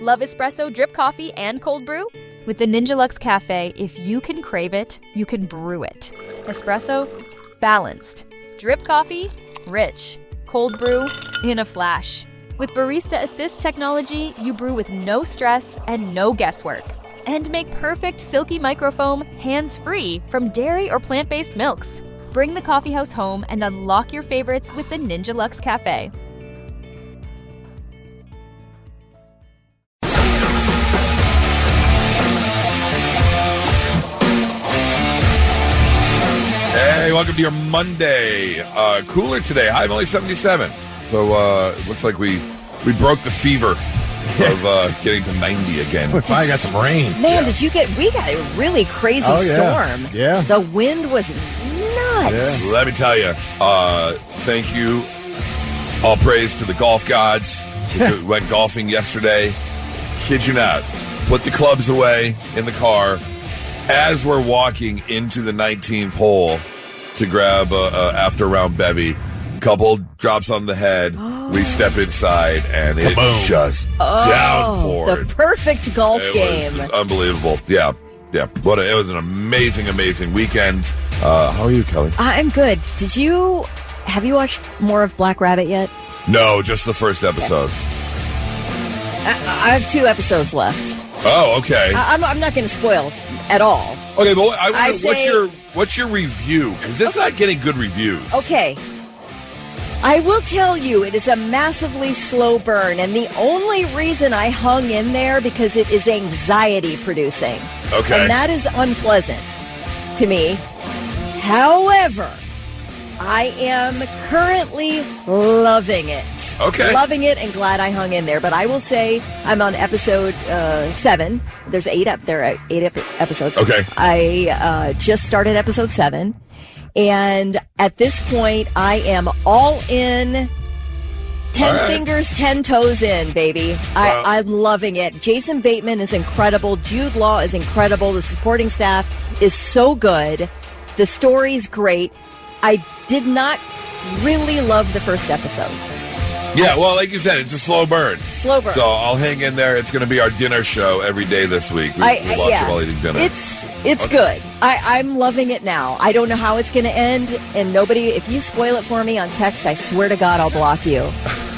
Love espresso, drip coffee, and cold brew? With the Ninja Luxe Cafe, if you can crave it, you can brew it. Espresso, balanced. Drip coffee, rich. Cold brew, in a flash. With Barista Assist technology, you brew with no stress and no guesswork. And make perfect silky microfoam hands-free from dairy or plant-based milks. Bring the coffeehouse home and unlock your favorites with the Ninja Luxe Cafe. Hey, welcome to your Monday. Cooler today. High of only 77. So it looks like we broke the fever of getting to 90 again. We finally got some rain. Man, we got a really crazy storm. Yeah. The wind was nuts. Yeah. Let me tell you, thank you. All praise to the golf gods. We went golfing yesterday. Kid you not. Put the clubs away in the car. As we're walking into the 19th hole to grab after round bevy, couple drops on the head. We step inside and it just downpoured. The perfect golf game. Was unbelievable. Yeah. It was an amazing weekend. How are you, Kelly? I'm good. Have you watched more of Black Rabbit yet? No, just the first episode. I have 2 episodes left. Oh, okay. I'm not going to spoil at all. Okay, but what's your review? Because this is not getting good reviews. Okay. I will tell you, it is a massively slow burn, and the only reason I hung in there because it is anxiety-producing. Okay. And that is unpleasant to me. However, I am currently loving it. Okay. Loving it and glad I hung in there. But I will say I'm on episode 7. There's 8 up there. 8 episodes. Okay. I just started episode 7. And at this point, I am all in. 10 fingers, 10 toes in, baby. I'm loving it. Jason Bateman is incredible. Jude Law is incredible. The supporting staff is so good. The story's great. I did not really love the first episode. Yeah, well, like you said, it's a slow burn. Slow burn. So I'll hang in there. It's going to be our dinner show every day this week. We watch it while eating dinner. It's good. I'm loving it now. I don't know how it's going to end, and if you spoil it for me on text, I swear to God I'll block you.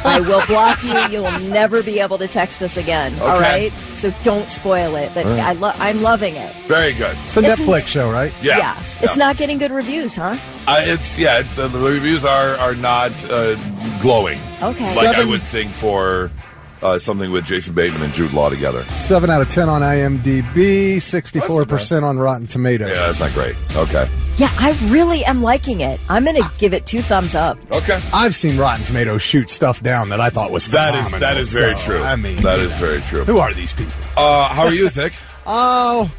I will block you. You'll never be able to text us again. Okay. All right? So don't spoil it. But I'm loving it. Very good. It's a Netflix show, right? Yeah. It's not getting good reviews, huh? The reviews are not glowing. Okay. Like I would think for something with Jason Bateman and Jude Law together. 7 out of 10 on IMDb, 64% on Rotten Tomatoes. Yeah, that's not great. Okay. Yeah, I really am liking it. I'm going to give it 2 thumbs up. Okay. I've seen Rotten Tomatoes shoot stuff down that I thought was phenomenal. That is very true. I mean, that is very true. Who are these people? How are you, Thick? Oh,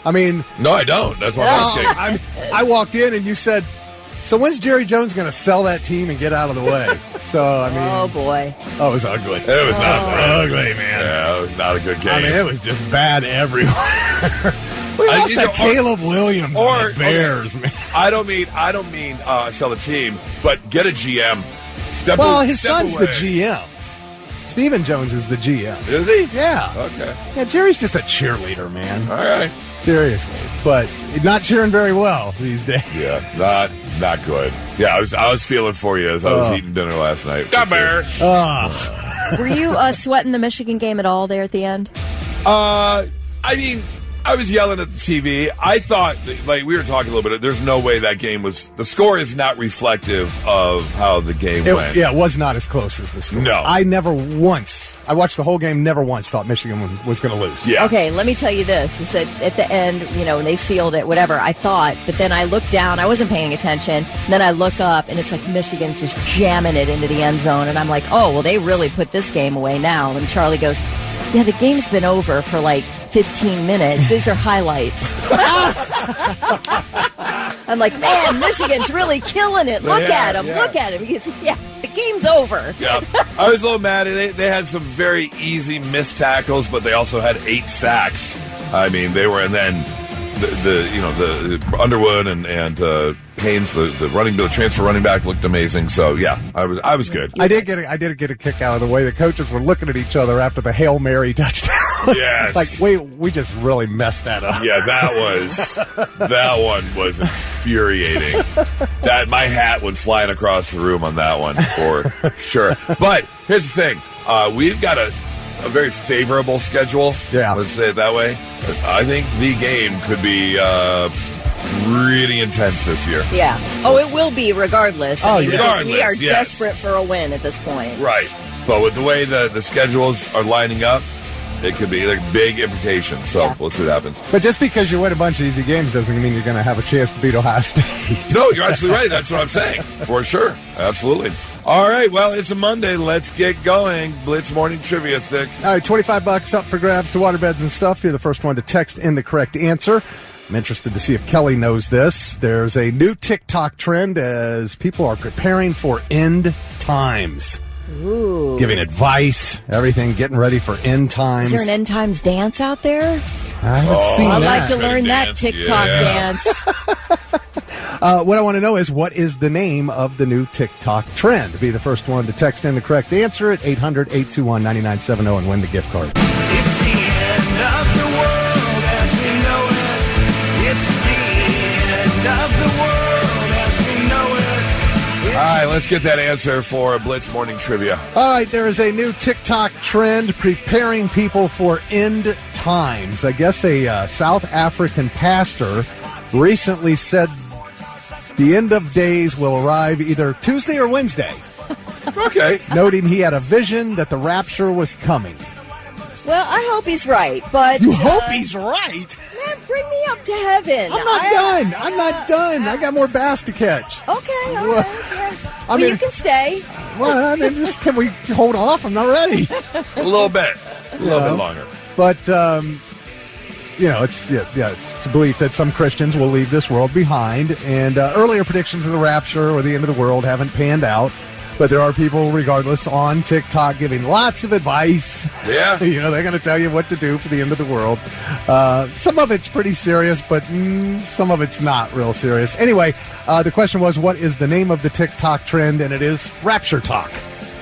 I mean... No, I don't. That's what I'm asking. I walked in and you said, so when's Jerry Jones going to sell that team and get out of the way? So, I mean... Oh, boy. Oh, it was ugly. It was not ugly, man. Yeah, it was not a good game. I mean, it was just bad everywhere. We lost to Caleb Williams and the Bears, man. I don't mean sell the team, but get a GM. His son's the GM. Stephen Jones is the GM. Is he? Yeah. Okay. Yeah, Jerry's just a cheerleader, man. All right. Seriously. But not cheering very well these days. Yeah, not good. Yeah, I was feeling for you as I was eating dinner last night. Got Bears. Were you sweating the Michigan game at all there at the end? I mean, I was yelling at the TV. I thought, like we were talking a little bit, there's no way that game the score is not reflective of how the game went. Yeah, it was not as close as the score. No. I watched the whole game, never once thought Michigan was going to lose. Yeah. Okay, let me tell you this. Is that at the end, when they sealed it, whatever, I thought, but then I looked down, I wasn't paying attention, and then I look up, and it's like Michigan's just jamming it into the end zone, and I'm like, oh, well, they really put this game away now. And Charlie goes, yeah, the game's been over for like 15 minutes. These are highlights. I'm like, man, Michigan's really killing it. Look at him. Look at him. The game's over. Yeah. I was a little mad. They had some very easy missed tackles, but they also had 8 sacks. I mean, they were, and then the Underwood and Haynes, the transfer running back, looked amazing. So yeah, I was good. I did get a kick out of the way the coaches were looking at each other after the Hail Mary touchdown. Yes. Like we just really messed that up. Yeah, that one was infuriating. That my hat went flying across the room on that one for sure. But here's the thing: we've got a very favorable schedule. Yeah, let's say it that way. I think the game could be really intense this year. Yeah. Oh, it will be regardless. Regardless, we are desperate for a win at this point. Right. But with the way the schedules are lining up, it could be like big implications. So we'll see what happens. But just because you win a bunch of easy games doesn't mean you're going to have a chance to beat Ohio State. No, you're absolutely right. That's what I'm saying. For sure. Absolutely. All right. Well, it's a Monday. Let's get going. Blitz Morning Trivia, Thick. All right, $25 up for grabs to waterbeds and stuff. You're the first one to text in the correct answer. I'm interested to see if Kelly knows this. There's a new TikTok trend as people are preparing for end times. Ooh. Giving advice, everything, getting ready for end times. Is there an end times dance out there? I haven't seen I'd that. like to learn that TikTok dance. What I want to know is, what is the name of the new TikTok trend? Be the first one to text in the correct answer at 800-821-9970 and win the gift card. It's the end of the world as we know it. It's the end of the world as we know it. All right, let's get that answer for Blitz Morning Trivia. All right, there is a new TikTok trend preparing people for end times. I guess a South African pastor recently said the end of days will arrive either Tuesday or Wednesday. Okay. Noting he had a vision that the rapture was coming. Well, I hope he's right, but... You hope he's right? Man, bring me up to heaven. I'm not done. I got more bass to catch. Okay, all right. I mean, you can stay. Well, then can we hold off? I'm not ready. A little bit longer. But, it's it's a belief that some Christians will leave this world behind. And earlier predictions of the rapture or the end of the world haven't panned out. But there are people, regardless, on TikTok giving lots of advice. Yeah. They're going to tell you what to do for the end of the world. Some of it's pretty serious, but some of it's not real serious. Anyway, the question was, what is the name of the TikTok trend? And it is Rapture Talk.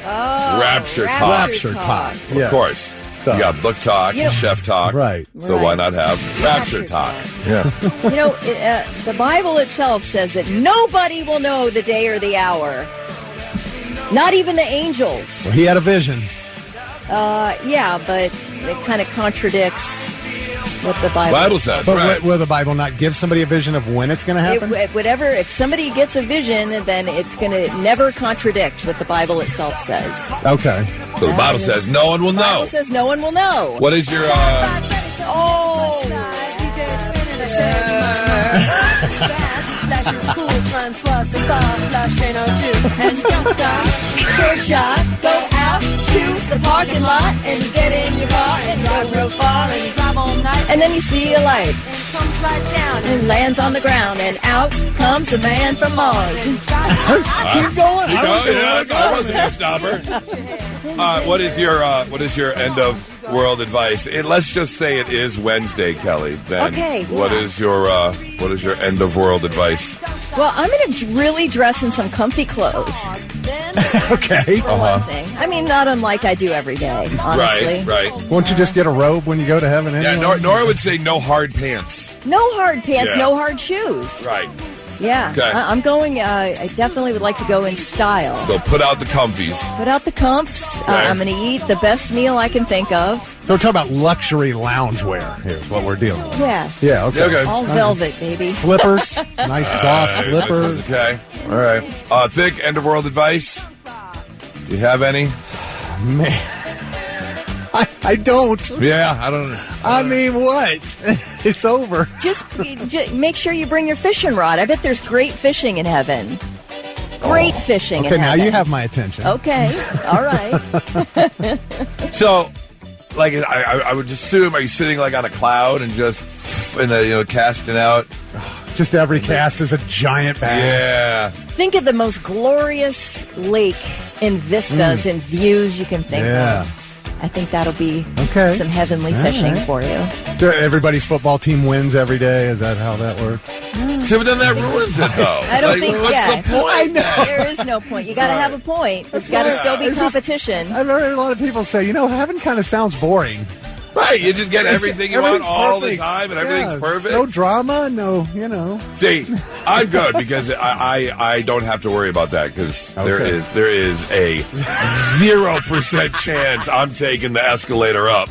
Oh, Rapture Talk. Rapture Talk. Of course. So, you got book talk, chef talk. Right. So why not have Rapture Talk? Yeah. The Bible itself says that nobody will know the day or the hour. Not even the angels. Well, he had a vision. But it kind of contradicts what the Bible says. But will the Bible not give somebody a vision of when it's going to happen? If somebody gets a vision, then it's going to never contradict what the Bible itself says. Okay. So the Bible says no one will know. The Bible says no one will know. What is your... Short shot, go out to the parking lot and get in your car and drive real far and drive all night. And then you see a light. And comes right down and lands on the ground and out comes a man from Mars. Keep going. I wasn't going to stop her. What is your end of world advice? Let's just say it is Wednesday, Kelly. Then what is your end of world advice? Well, I'm going to really dress in some comfy clothes. Okay. For one thing. I mean, not unlike I do every day, honestly. Right. Won't you just get a robe when you go to heaven anyway? Yeah, Nora would say no hard pants. No hard pants, no hard shoes. Right. Yeah. Okay. I'm going, I definitely would like to go in style. So put out the comfies. Put out the comfs. Okay. I'm going to eat the best meal I can think of. So we're talking about luxury loungewear here is what we're dealing with. Yeah. Yeah, okay. All velvet, baby. Slippers. Nice soft slippers. Okay. All right. Thick, end of world advice? Do you have any? Man. I don't. Yeah, I don't know. I mean, what? It's over. Just make sure you bring your fishing rod. I bet there's great fishing in heaven. Great fishing in heaven. Okay, now you have my attention. Okay. All right. So, like, I would assume, are you sitting like on a cloud and just casting out? Just every cast is a giant bass. Yeah. Think of the most glorious lake in vistas and views you can think of. I think that'll be some heavenly fishing for you. Everybody's football team wins every day. Is that how that works? See, but then that ruins it, though. I don't think, what's the point? I know. There is no point. You got to have a point. It's got to still be competition. I've heard a lot of people say, heaven kind of sounds boring. Right, you just get everything you want all the time, and everything's Yeah, perfect. No drama, no. See, I'm good because I don't have to worry about that because there is a 0% chance I'm taking the escalator up.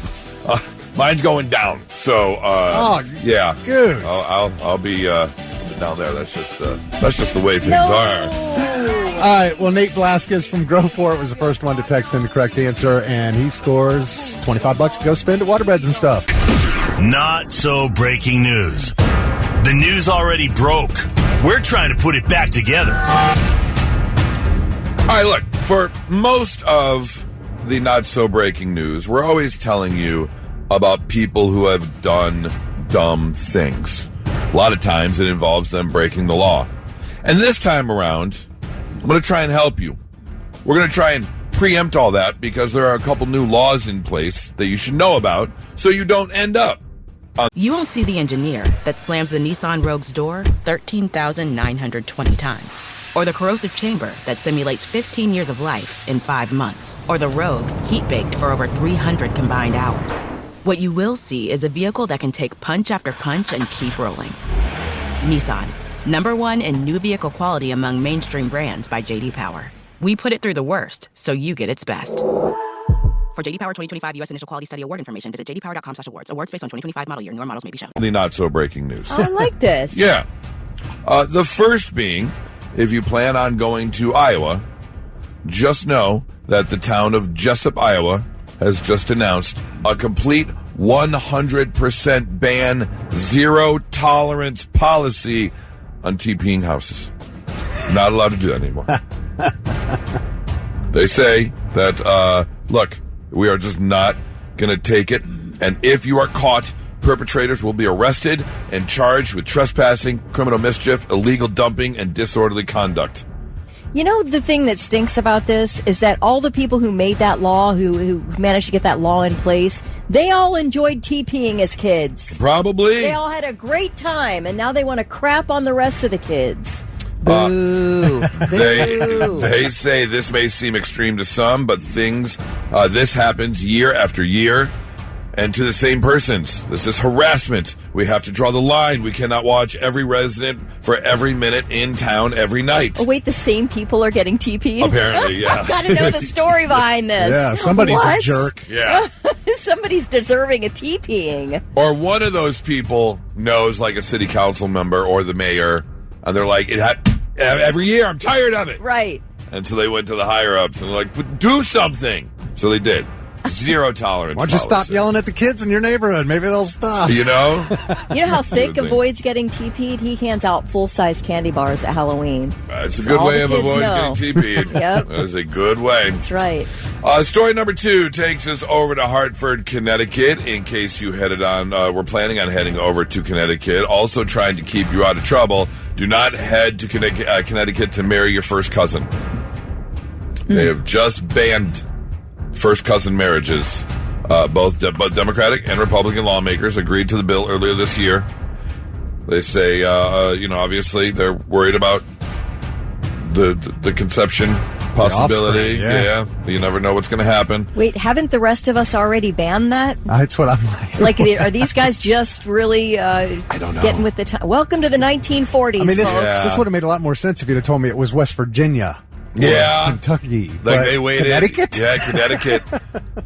Mine's going down, so yeah, Goose. I'll be down there. That's just the way things are. All right, well, Nate Blasquez from Groveport was the first one to text in the correct answer, and he scores $25 to go spend at Waterbeds and stuff. Not so breaking news. The news already broke. We're trying to put it back together. All right, look, for most of the not so breaking news, we're always telling you about people who have done dumb things. A lot of times it involves them breaking the law. And this time around, I'm going to try and help you. We're going to try and preempt all that because there are a couple new laws in place that you should know about so you don't end up. You won't see the engineer that slams the Nissan Rogue's door 13,920 times. Or the corrosive chamber that simulates 15 years of life in 5 months. Or the Rogue heat-baked for over 300 combined hours. What you will see is a vehicle that can take punch after punch and keep rolling. Nissan. #1 in new vehicle quality among mainstream brands by J.D. Power. We put it through the worst, so you get its best. For J.D. Power 2025 U.S. Initial Quality Study Award information, visit jdpower.com/awards. Awards based on 2025 model year. Newer models may be shown. The not so breaking news. I like this. Yeah. The first being, if you plan on going to Iowa, just know that the town of Jessup, Iowa, has just announced a complete 100% ban, zero tolerance policy on TPing houses. Not allowed to do that anymore. They say that, look, we are just not going to take it. And if you are caught, perpetrators will be arrested and charged with trespassing, criminal mischief, illegal dumping, and disorderly conduct. The thing that stinks about this is that all the people who made that law, who managed to get that law in place, they all enjoyed TPing as kids. Probably. They all had a great time, and now they want to crap on the rest of the kids. Boo. They say this may seem extreme to some, but this happens year after year. And to the same persons. This is harassment. We have to draw the line. We cannot watch every resident for every minute in town every night. Oh, wait, the same people are getting TP'd? Apparently, yeah. I've got to know the story behind this. Yeah, somebody's What? a jerk. Yeah. Somebody's deserving a TPing. Or one of those people knows, like a city council member or the mayor, and they're like, every year, I'm tired of it. Right. And so they went to the higher-ups and they're like, but do something. So they did. Zero tolerance. Why don't you stop yelling at the kids in your neighborhood? Maybe they'll stop. You know? You know how Thick avoids getting TP'd? He hands out full-size candy bars at Halloween. It's a good way of avoiding getting TP'd. Yep. That is a good way. That's right. Story number 2 takes us over to Hartford, Connecticut. In case you headed on, we're planning on heading over to Connecticut. Also trying to keep you out of trouble. Do not head to Connecticut to marry your first cousin. They have just banned first cousin marriages. Both Democratic and Republican lawmakers agreed to the bill earlier this year. They say, obviously they're worried about the conception possibility. Yeah. You never know what's going to happen. Wait, haven't the rest of us already banned that? That's what I'm like. Are these guys just really I don't know. getting with the time? Welcome to the 1940s, I mean, this folks. would have made a lot more sense if you'd have told me it was West Virginia. Yeah. Kentucky. Like they waited. Connecticut? Yeah, Connecticut.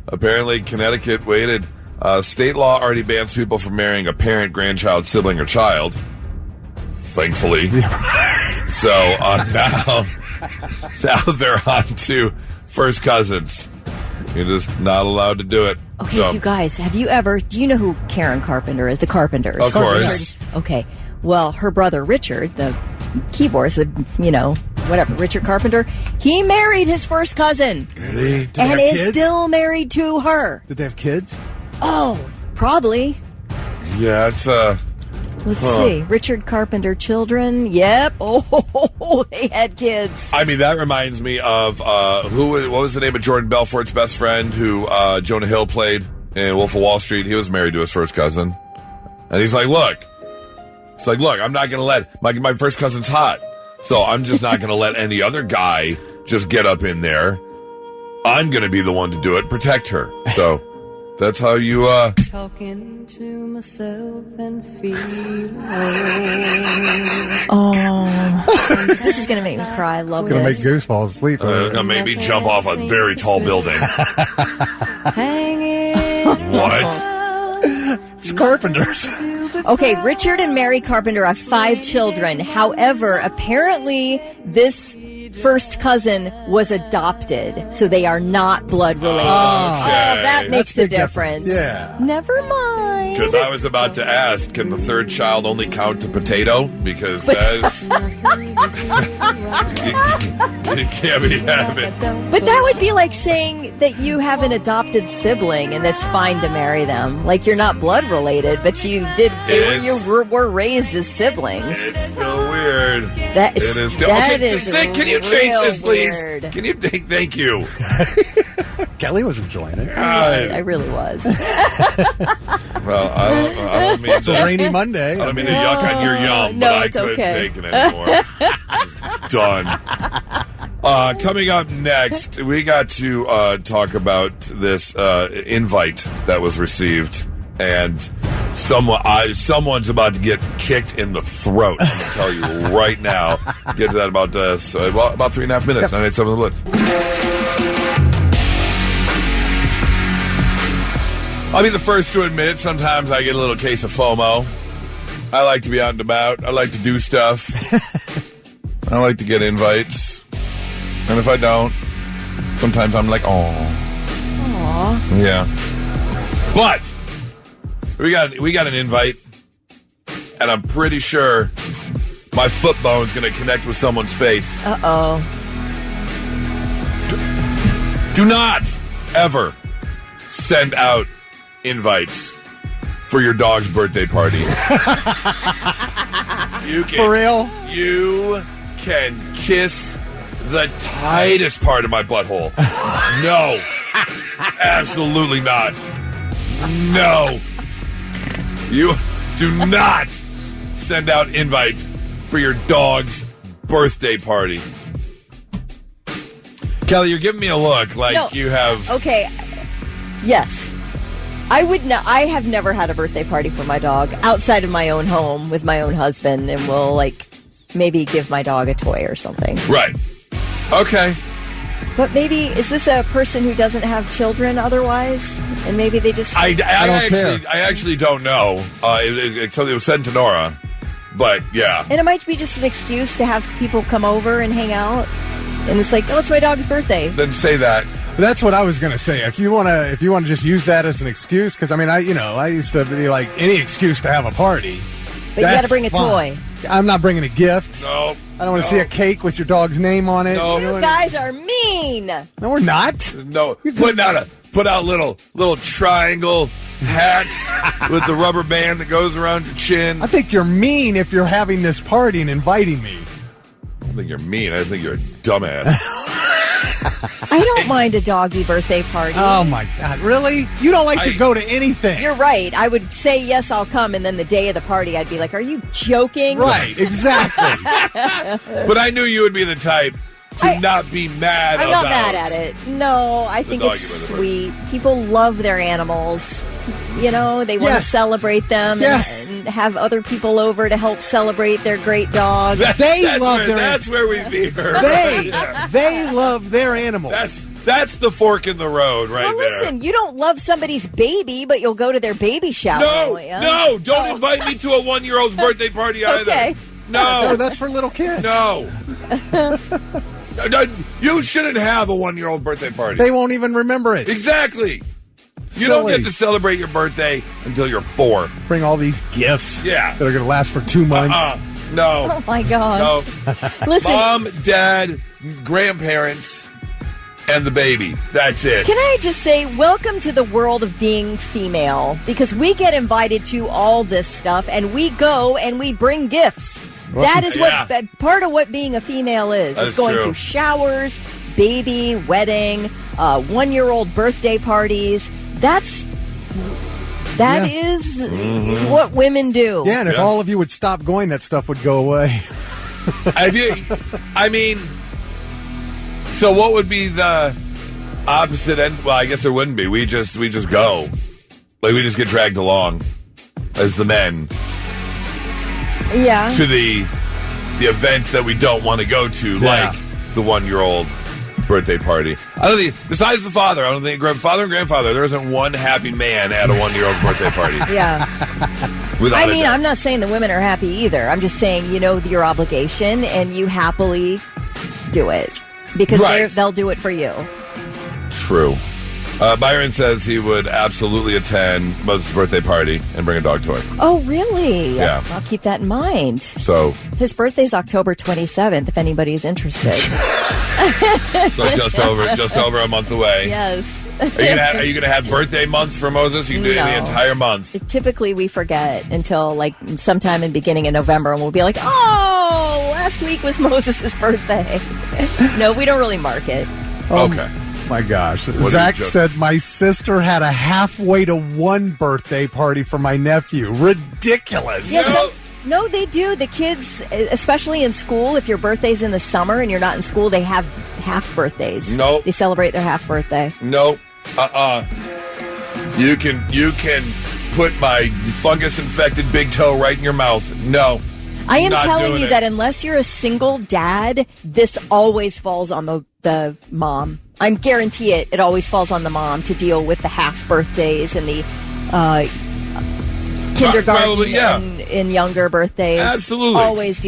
Apparently, Connecticut waited. State law already bans people from marrying a parent, grandchild, sibling, or child. Thankfully. So now they're on to first cousins. You're just not allowed to do it. Okay, So- you guys, do you know who Karen Carpenter is? The Carpenters. Of course. Richard. Okay. Well, her brother Richard, the keyboardist, Richard Carpenter, he married his first cousin. Really? Did they And have is kids? still married to her. Did they have kids? Oh, probably. Yeah, it's Let's see. Richard Carpenter children. Yep. Oh, they had kids. I mean, that reminds me of what was the name of Jordan Belfort's best friend who Jonah Hill played in Wolf of Wall Street? He was married to his first cousin. And he's like, look, It's like, look, I'm not going to let my first cousin's hot, so I'm just not going to let any other guy just get up in there. I'm going to be the one to do it, protect her. So that's how you Talking to myself and feeling This is going to make me cry. I love It's going to make this. Goose fall asleep. going to make me jump off a very tall building. hanging. What? It's Carpenters. Okay, Richard and Mary Carpenter have 5 children. However, apparently this first cousin was adopted, so they are not blood related. That makes a big difference. Yeah. Never mind. Because I was about to ask, can the third child only count to potato? Because that's... it can't be happening. But that would be like saying that you have an adopted sibling and it's fine to marry them. Like you're not blood related, but you were raised as siblings. It's still weird. That is, It is still... that okay, is can you change real this, please? weird. Can you... Thank you. Kelly was enjoying it. I really was. Well, I don't mean It's a to... rainy Monday. I don't mean to yuck on your yum, No, but I it's couldn't okay. take it anymore. It's done. Coming up next, we got to talk about this invite that was received, and someone's about to get kicked in the throat. I'm going to tell you right now. Get to that about 3.5 minutes. 987 The Blitz. I'll be the first to admit, sometimes I get a little case of FOMO. I like to be out and about. I like to do stuff. I like to get invites. And if I don't, sometimes I'm like, oh. Yeah. But we got an invite, and I'm pretty sure my foot bone's going to connect with someone's face. Uh-oh. Do not ever send out invites for your dog's birthday party. For real? You can kiss the tightest part of my butthole. No. Absolutely not. No. You do not send out invites for your dog's birthday party. Kelly, you're giving me a look like No. you have... Okay. Yes. I have never had a birthday party for my dog outside of my own home with my own husband, and we'll maybe give my dog a toy or something. Right. Okay. But maybe, is this a person who doesn't have children otherwise? And maybe they just... I don't actually don't know. It was sent to Nora, but yeah. And it might be just an excuse to have people come over and hang out. And it's like, oh, it's my dog's birthday. Then say that. That's what I was going to say. If you want to just use that as an excuse, because I used to be like any excuse to have a party. But you got to That's bring a fine. toy. I'm not bringing a gift. No. I don't want to see a cake with your dog's name on it. No. You guys are mean. No, we're not. No. Put out little triangle hats with the rubber band that goes around your chin. I think you're mean if you're having this party and inviting me. I don't think you're mean. I think you're a dumbass. I don't mind a doggy birthday party. Oh my God! Really? You don't like to go to anything? You're right. I would say, yes, I'll come. And then the day of the party, I'd be like, are you joking? Right? Exactly. But I knew you would be the type to not be mad I'm about not mad at it. No, I think doggy it's birthday sweet. People love their animals. You know, they want to Yes. celebrate them Yes. and have other people over to help celebrate their great dog. That's where we veer. They love their animals. That's the fork in the road right Well, there. listen, you don't love somebody's baby, but you'll go to their baby shower. No, won't ya? no, don't invite me to a 1-year-old's birthday party either. Okay. No, No, that's for little kids. no. No, you shouldn't have a 1-year-old birthday party. They won't even remember it. Exactly. You don't Silly. get to celebrate your birthday until you're 4. Bring all these gifts. Yeah. That are going to last for 2 months. No. Oh, my gosh. No. Listen, Mom, dad, grandparents, and the baby. That's it. can I just say, welcome to the world of being female, because we get invited to all this stuff, and we go and we bring gifts. That is what part of what being a female is. That It's is going true. to showers, baby, wedding, 1-year-old birthday parties. That's That is what women do. Yeah, and if all of you would stop going, that stuff would go away. So what would be the opposite end? Well, I guess there wouldn't be. We just go. Like, we just get dragged along as the men. Yeah. To the events that we don't want to go to, like the 1-year-old birthday party. I don't think, besides the father, I don't think father and grandfather, there isn't one happy man at a 1-year-old's birthday party. Yeah. I mean, I'm not saying the women are happy either. I'm just saying, you know, your obligation and you happily do it because they'll do it for you. True. Byron says he would absolutely attend Moses' birthday party and bring a dog toy. Oh, really? Yeah. I'll keep that in mind. So his birthday's October 27th, if anybody's interested. So just over a month away. Yes. Are you gonna have birthday month for Moses? You can do it the entire month. Typically, we forget until like sometime in beginning of November, and we'll be like, "Oh, last week was Moses' birthday." No, we don't really mark it. Okay. My gosh. Zach said my sister had a halfway to one birthday party for my nephew. Ridiculous. Yes, no, they do. The kids, especially in school, if your birthday's in the summer and you're not in school, they have half birthdays. Nope. They celebrate their half birthday. Nope. You can put my fungus-infected big toe right in your mouth. No. I am telling you that unless you're a single dad, this always falls on the mom. I guarantee it. It always falls on the mom to deal with the half birthdays and the kindergarten and younger birthdays. Absolutely. Always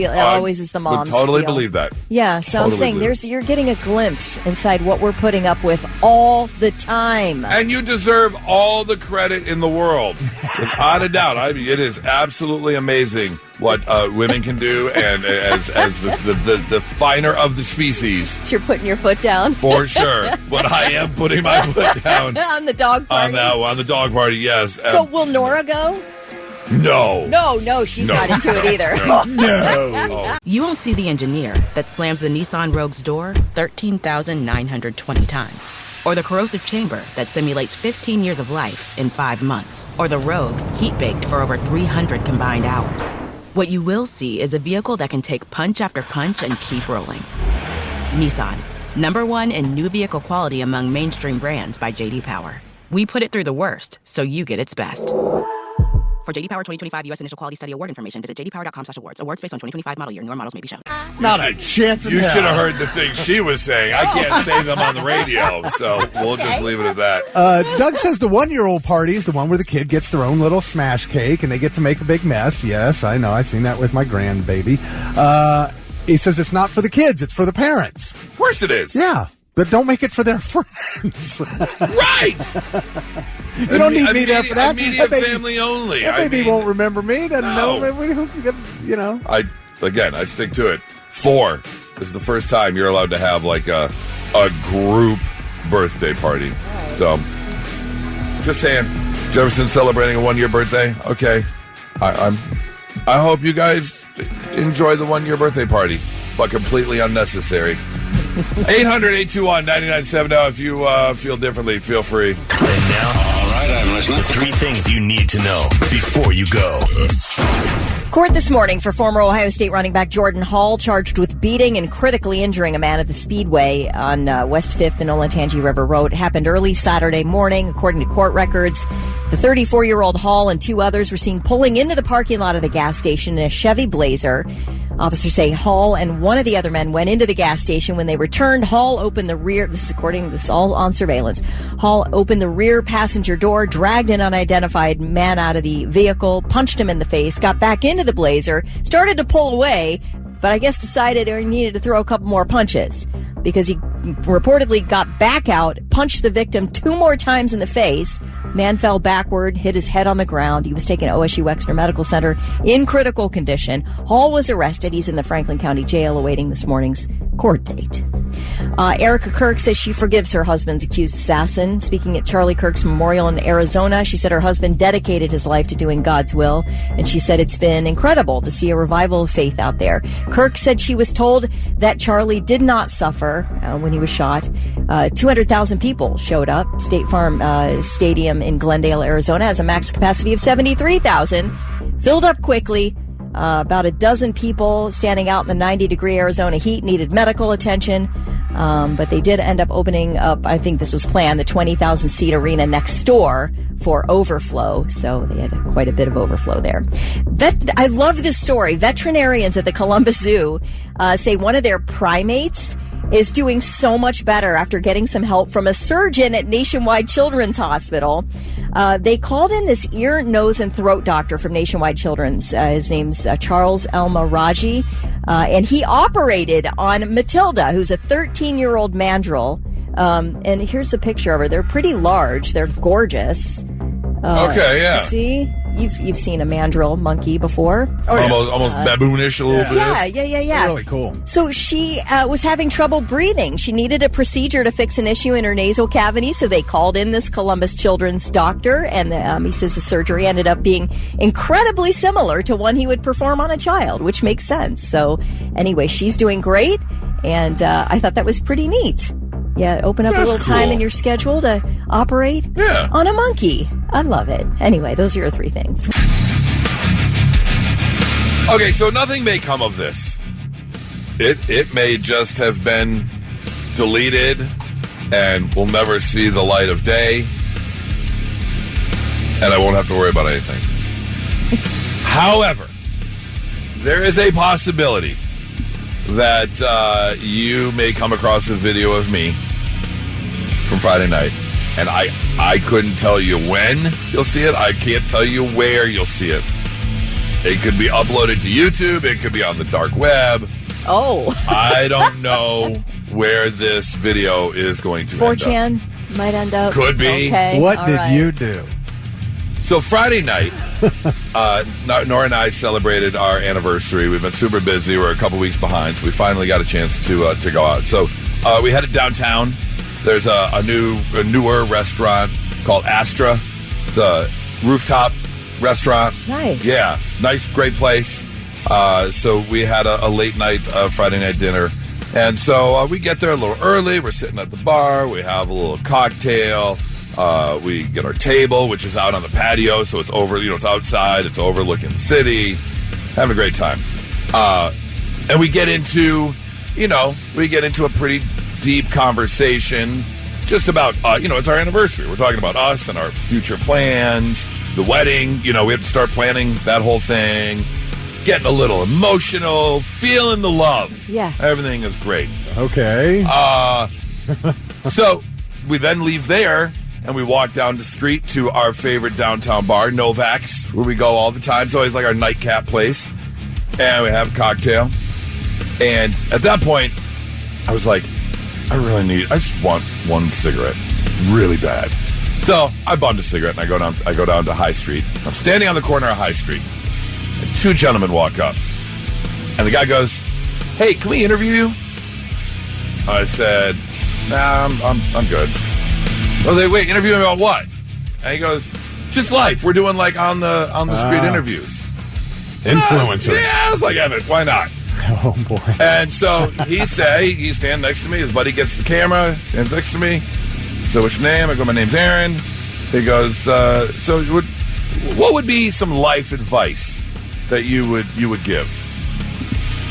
is the mom's would totally deal. Believe that. Yeah, so I'm saying you're getting a glimpse inside what we're putting up with all the time. And you deserve all the credit in the world. Without a doubt. I mean, it is absolutely amazing what women can do, and as the finer of the species. You're putting your foot down. For sure. But I am putting my foot down. On the dog party. On the dog party, yes. So will Nora go? No. No, she's not into it either. No. You won't see the engineer that slams the Nissan Rogue's door 13,920 times. Or the corrosive chamber that simulates 15 years of life in 5 months. Or the Rogue heat-baked for over 300 combined hours. What you will see is a vehicle that can take punch after punch and keep rolling. Nissan, #1 in new vehicle quality among mainstream brands by J.D. Power. We put it through the worst, so you get its best. For J.D. Power 2025 U.S. Initial Quality Study Award information, visit jdpower.com/awards. Awards based on 2025 model year. Newer models may be shown. Not a chance in You hell. should have heard the things she was saying. I can't say them on the radio, so we'll just leave it at that. Doug says the 1-year-old party is the one where the kid gets their own little smash cake and they get to make a big mess. Yes, I know. I've seen that with my grandbaby. He says it's not for the kids. It's for the parents. Of course it is. Yeah. But don't make it for their friends. Right! You don't need me there for that. Immediate family only. That baby won't remember me. Doesn't know. You know. I stick to it. 4 is the first time you're allowed to have like a group birthday party. So, just saying. Jefferson's celebrating a 1-year birthday. Okay. I hope you guys enjoy the 1-year birthday party, but completely unnecessary. 800-821-9970. If you feel differently, feel free. And now, all right, I'm listening. The 3 things you need to know before you go. Court this morning for former Ohio State running back Jordan Hall, charged with beating and critically injuring a man at the Speedway on West 5th and Olentangy River Road. It happened early Saturday morning, according to court records. The 34-year-old Hall and 2 others were seen pulling into the parking lot of the gas station in a Chevy Blazer. Officers say Hall and one of the other men went into the gas station. When they returned, Hall opened the rear, this is according to this all on surveillance, Hall opened the rear passenger door, dragged an unidentified man out of the vehicle, punched him in the face, got back into the Blazer, started to pull away, but I guess decided he needed to throw a couple more punches because he reportedly got back out, punched the victim 2 more times in the face. Man fell backward, hit his head on the ground. He was taken to OSU Wexner Medical Center in critical condition. Hall was arrested. He's in the Franklin County Jail awaiting this morning's court date. Erica Kirk says she forgives her husband's accused assassin. Speaking at Charlie Kirk's memorial in Arizona, she said her husband dedicated his life to doing God's will, and she said it's been incredible to see a revival of faith out there. Kirk said she was told that Charlie did not suffer when he was shot. 200,000 people showed up. State Farm Stadium in Glendale, Arizona has a max capacity of 73,000. Filled up quickly. About a dozen people standing out in the 90-degree Arizona heat needed medical attention. But they did end up opening up, I think this was planned, the 20,000-seat arena next door for overflow. So they had quite a bit of overflow there. I love this story. Veterinarians at the Columbus Zoo say one of their primates is doing so much better after getting some help from a surgeon at Nationwide Children's Hospital. They called in this ear, nose, and throat doctor from Nationwide Children's. His name's Charles Elmaraji, and he operated on Matilda, who's a 13-year-old mandrill. And here's a picture of her. They're pretty large. They're gorgeous. Okay, yeah. See? You've seen a mandrill monkey before. Oh, yeah. Almost baboonish a little bit. Yeah. Really cool. So she was having trouble breathing. She needed a procedure to fix an issue in her nasal cavity, so they called in this Columbus Children's doctor, and he says the surgery ended up being incredibly similar to one he would perform on a child, which makes sense. So anyway, she's doing great, and I thought that was pretty neat. Yeah, open up a little time in your schedule to operate on a monkey. I love it. Anyway, those are your three things. Okay, so nothing may come of this. It may just have been deleted and will never see the light of day, and I won't have to worry about anything. However, there is a possibility that you may come across a video of me from Friday night, and I couldn't tell you when you'll see it. I can't tell you where you'll see it. It could be uploaded to YouTube. It could be on the dark web. Oh. I don't know where this video is going to end up. 4chan might end up. Could be. Okay, What did you do? So Friday night, Nora and I celebrated our anniversary. We've been super busy. We're a couple weeks behind, so we finally got a chance to go out. So we headed downtown. There's a newer restaurant called Astra. It's a rooftop restaurant. Nice. Yeah, nice, great place. So we had a late night Friday night dinner. And so we get there a little early. We're sitting at the bar. We have a little cocktail. We get our table, which is out on the patio, so it's over, it's outside, it's overlooking the city. Having a great time. And we get into a pretty deep conversation just about, it's our anniversary. We're talking about us and our future plans, the wedding. We have to start planning that whole thing. Getting a little emotional, feeling the love. Yeah. Everything is great. Okay. So we then leave there and we walk down the street to our favorite downtown bar, Novak's, where we go all the time. It's always like our nightcap place. And we have a cocktail. And at that point, I was like, I just want one cigarette really bad. So I bummed a cigarette and I go down to High Street. I'm standing on the corner of High Street. And two gentlemen walk up. And the guy goes, "Hey, can we interview you?" I said, "Nah, I'm good." I was like, "Wait, interviewing about what?" And he goes, "Just life. We're doing like on the street interviews." Influencers. Yeah, I was like, "Evan, why not?" Oh, boy. And so he's standing next to me. His buddy gets the camera, stands next to me. "So what's your name?" I go, "My name's Aaron." He goes, "So what would be some life advice that you would give?"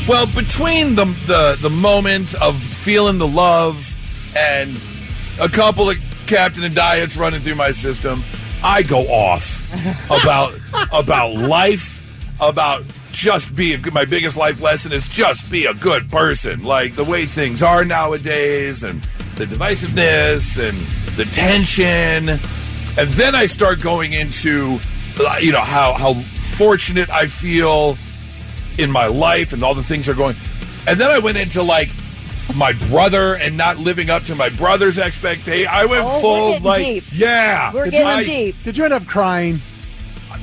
Well, between the moment of feeling the love and a couple of Captain and Diets running through my system, I go off about life, about just be my biggest life lesson is just be a good person. Like the way things are nowadays and the divisiveness and the tension. And then I start going into, how fortunate I feel in my life and all the things are going. And then I went into like my brother and not living up to my brother's expectation. I went full we're getting deep. Yeah. We're getting deep. Did you end up crying?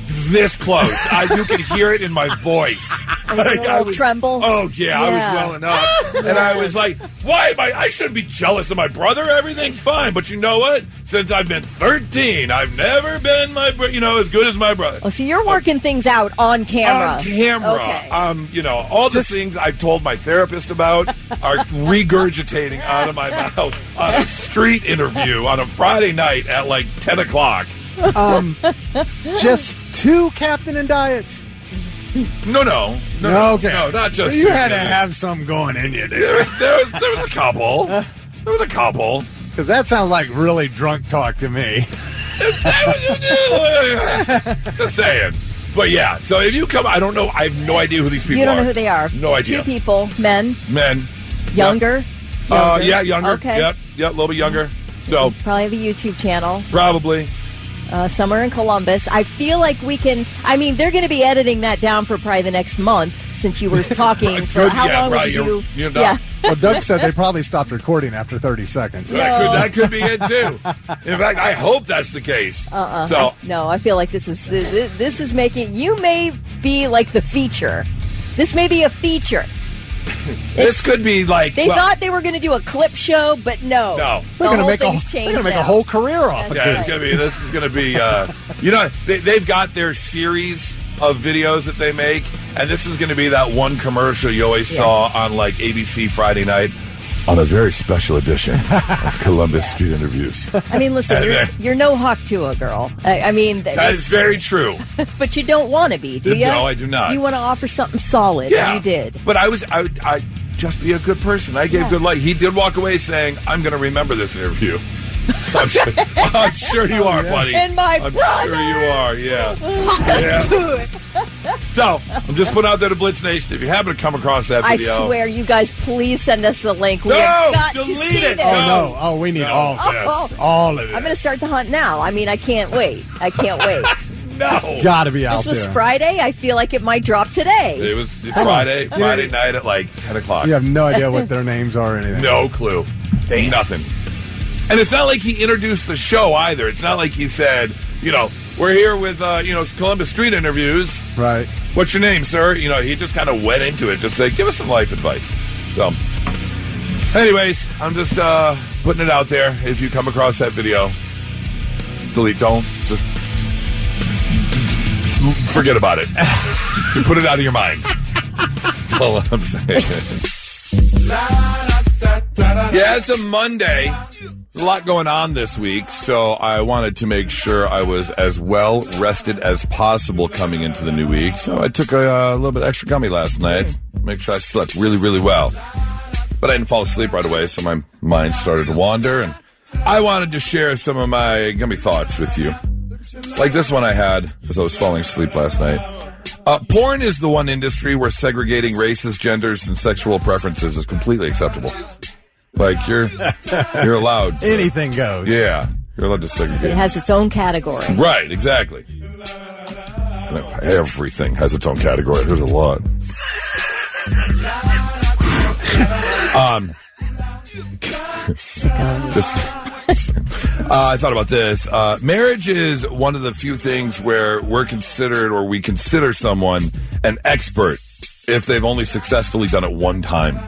this close. You could hear it in my voice. I was tremble. Oh, yeah, I was welling up. And I was like, why am I shouldn't be jealous of my brother. Everything's fine. But you know what? Since I've been 13, I've never been as good as my brother. Oh, so you're working things out on camera. On camera. Okay. All the things I've told my therapist about are regurgitating out of my mouth on a street interview on a Friday night at like 10 o'clock. Just 2 Captain and Diets. No, okay. No, not just you 2. had to have some going in you, dude. There was a couple. There was a couple. Because that sounds like really drunk talk to me. Is that what you do? Just saying. But yeah, so if you come, I don't know. I have no idea who these people are. You don't know who they are. No idea. 2 people, men. Younger? Younger. Younger. Okay. Yep, a little bit younger. So probably have a YouTube channel. Probably. Somewhere in Columbus. I feel like we can. I mean, they're going to be editing that down for probably the next month since you were talking. For how long would you? Yeah. Well, Doug said they probably stopped recording after 30 seconds. That could be it too. In fact, I hope that's the case. So no, I feel like this is making you may be like the feature. This may be a feature. This could be like they thought they were going to do a clip show, but no. They're going to make a whole career off of this. Right. This is going to be. They've got their series of videos that they make, and this is going to be that one commercial you always saw on like ABC Friday night. On a very special edition of Columbus Street Interviews. I mean, listen, you're no Hawk Tuah, girl. I mean, that is very true. But you don't want to be, do you? No, I do not. You want to offer something solid, and you did. But I just be a good person. I gave good light. He did walk away saying, "I'm going to remember this interview." I'm sure you are, buddy. And my I'm brother. sure you are, yeah. So, I'm just putting out there to Blitz Nation. If you happen to come across that video. I swear, you guys, please send us the link. We No, have got to delete see it. this. Oh, no. Oh, we need all of this. All of it. I'm going to start the hunt now. I mean, I can't wait. No. Gotta be out there. This was Friday. I feel like it might drop today. It was Friday night at like 10 o'clock. You have no idea what their names are or anything. No clue. Nothing. And it's not like he introduced the show either. It's not like he said, we're here with, Columbus Street Interviews. Right. What's your name, sir? He just kind of went into it. Just say, give us some life advice. So, anyways, I'm just putting it out there. If you come across that video, delete. Don't. Just forget about it. Just put it out of your mind. That's all I'm saying. Yeah, it's a Monday. There's a lot going on this week, so I wanted to make sure I was as well rested as possible coming into the new week. So I took a little bit extra gummy last night to make sure I slept really, really well. But I didn't fall asleep right away, so my mind started to wander, and I wanted to share some of my gummy thoughts with you. Like this one I had as I was falling asleep last night. Porn is the one industry where segregating races, genders, and sexual preferences is completely acceptable. Like, you're allowed to. Anything goes. Yeah. You're allowed to segregate. It has its own category. Right, exactly. Everything has its own category. There's a lot. I thought about this. Marriage is one of the few things where we consider someone an expert if they've only successfully done it one time.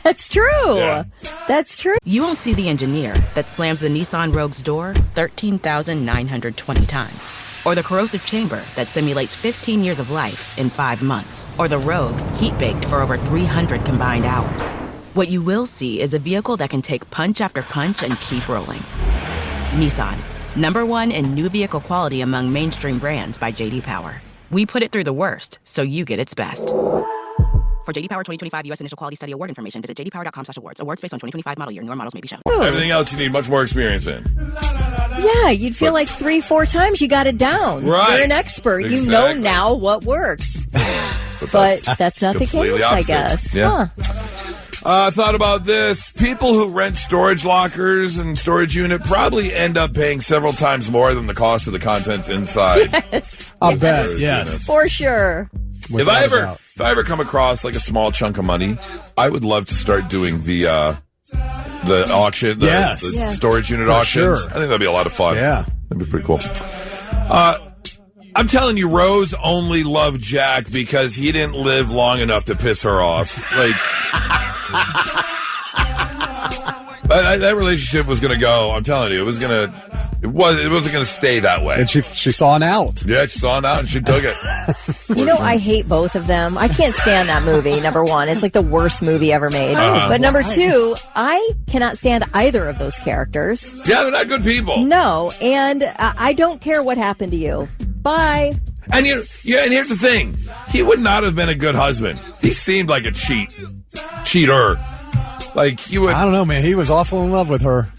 That's true. Yeah. That's true. You won't see the engineer that slams the Nissan Rogue's door 13,920 times. Or the corrosive chamber that simulates 15 years of life in 5 months. Or the Rogue heat-baked for over 300 combined hours. What you will see is a vehicle that can take punch after punch and keep rolling. Nissan, #1 in new vehicle quality among mainstream brands by J.D. Power. We put it through the worst, so you get its best. For J.D. Power 2025 U.S. Initial Quality Study Award information, visit jdpower.com/awards. Awards based on 2025 model year. Newer models may be shown. Everything else you need much more experience in. Yeah, you'd feel like 3-4 times you got it down. Right. You're an expert. Exactly. You know now what works. But that's not the completely case, I opposite. guess. Yeah. Huh. I thought about this. People who rent storage lockers and storage unit probably end up paying several times more than the cost of the contents inside. Yes. I'll bet, yes. For sure. If I ever come across like a small chunk of money, I would love to start doing the auction, the storage unit auctions. Sure. I think that'd be a lot of fun. Yeah. That'd be pretty cool. I'm telling you, Rose only loved Jack because he didn't live long enough to piss her off. Like, that relationship was going to go. I'm telling you, it wasn't going to stay that way. And she saw an out. Yeah, she saw an out and she took it. You know, I hate both of them. I can't stand that movie, number one. It's like the worst movie ever made. But number two, I cannot stand either of those characters. Yeah, they're not good people. No, and I don't care what happened to you. Bye. And and here's the thing. He would not have been a good husband. He seemed like a cheater. Like, he would... I don't know, man. He was awful in love with her.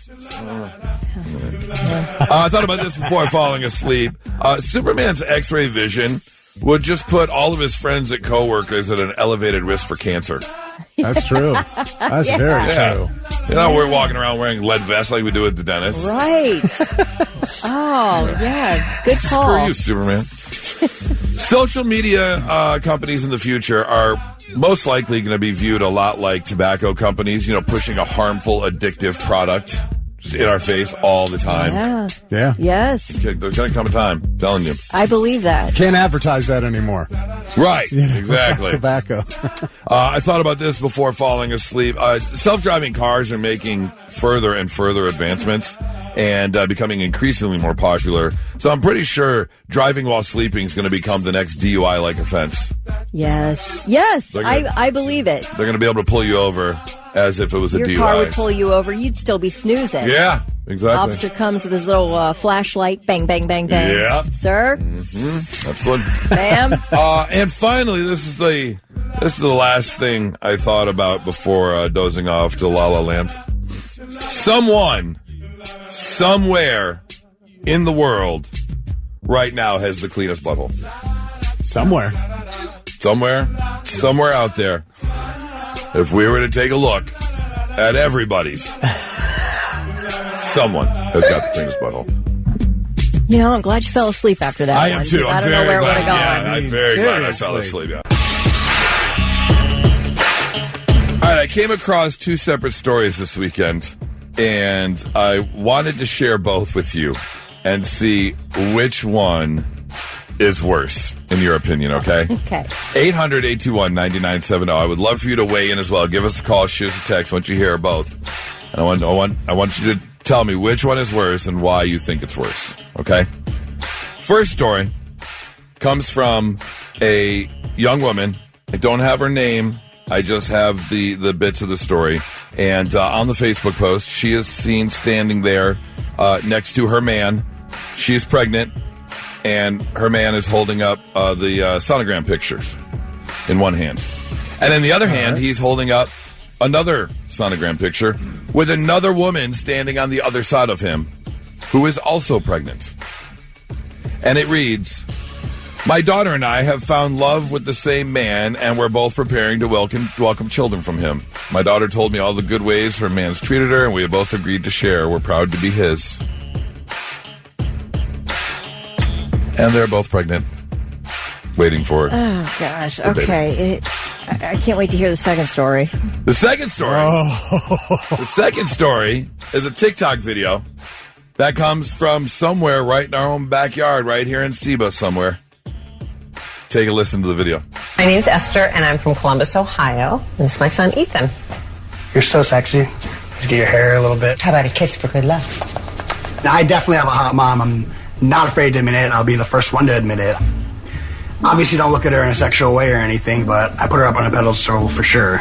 I thought about this before falling asleep. Superman's X-ray vision would just put all of his friends and coworkers at an elevated risk for cancer. That's true. That's very true. You know, we're walking around wearing lead vests like we do at the dentist. Right. Oh, yeah. Good call. Screw you, Superman. Social media companies in the future are most likely going to be viewed a lot like tobacco companies, pushing a harmful, addictive product in our face all the time. Yeah. Yes. There's going to come a time, I'm telling you. I believe that. Can't advertise that anymore. Right, exactly. Tobacco. I thought about this before falling asleep. Self-driving cars are making further and further advancements and becoming increasingly more popular. So I'm pretty sure driving while sleeping is going to become the next DUI-like offense. Yes. I believe it. They're going to be able to pull you over as if it was a DUI. Your car would pull you over. You'd still be snoozing. Yeah, exactly. Officer comes with his little flashlight. Bang, bang, bang, bang. Yeah. Sir? Mm-hmm. That's good. Ma'am? And finally, this is the last thing I thought about before dozing off to La La Land. Someone, somewhere in the world right now has the cleanest butthole. Somewhere out there. If we were to take a look at everybody's, someone has got the cleanest butthole. I'm glad you fell asleep after that. I am too. I don't know where it would have gone. Yeah, I'm very glad I fell asleep. Yeah. All right, I came across two separate stories this weekend, and I wanted to share both with you and see which one is worse, in your opinion, okay? Okay. 800-821-9970. I would love for you to weigh in as well. Give us a call, shoot us a text once you hear both. And I want you to tell me which one is worse and why you think it's worse, okay? First story comes from a young woman. I don't have her name. I just have the bits of the story. And on the Facebook post, she is seen standing there next to her man. She is pregnant. And her man is holding up the sonogram pictures in one hand. And in the other hand, he's holding up another sonogram picture with another woman standing on the other side of him who is also pregnant. And it reads, "My daughter and I have found love with the same man, and we're both preparing to welcome children from him. My daughter told me all the good ways her man's treated her, and we have both agreed to share. We're proud to be his." And they're both pregnant, waiting for it. Oh, gosh. Okay. I can't wait to hear the second story. The second story is a TikTok video that comes from somewhere right in our own backyard, right here in Seba somewhere. Take a listen to the video. My name's Esther, and I'm from Columbus, Ohio. And this is my son, Ethan. You're so sexy. Just get your hair a little bit. How about a kiss for good luck? Now, I definitely have a hot mom. I'm not afraid to admit it. I'll be the first one to admit it. Obviously, don't look at her in a sexual way or anything, but I put her up on a pedestal for sure.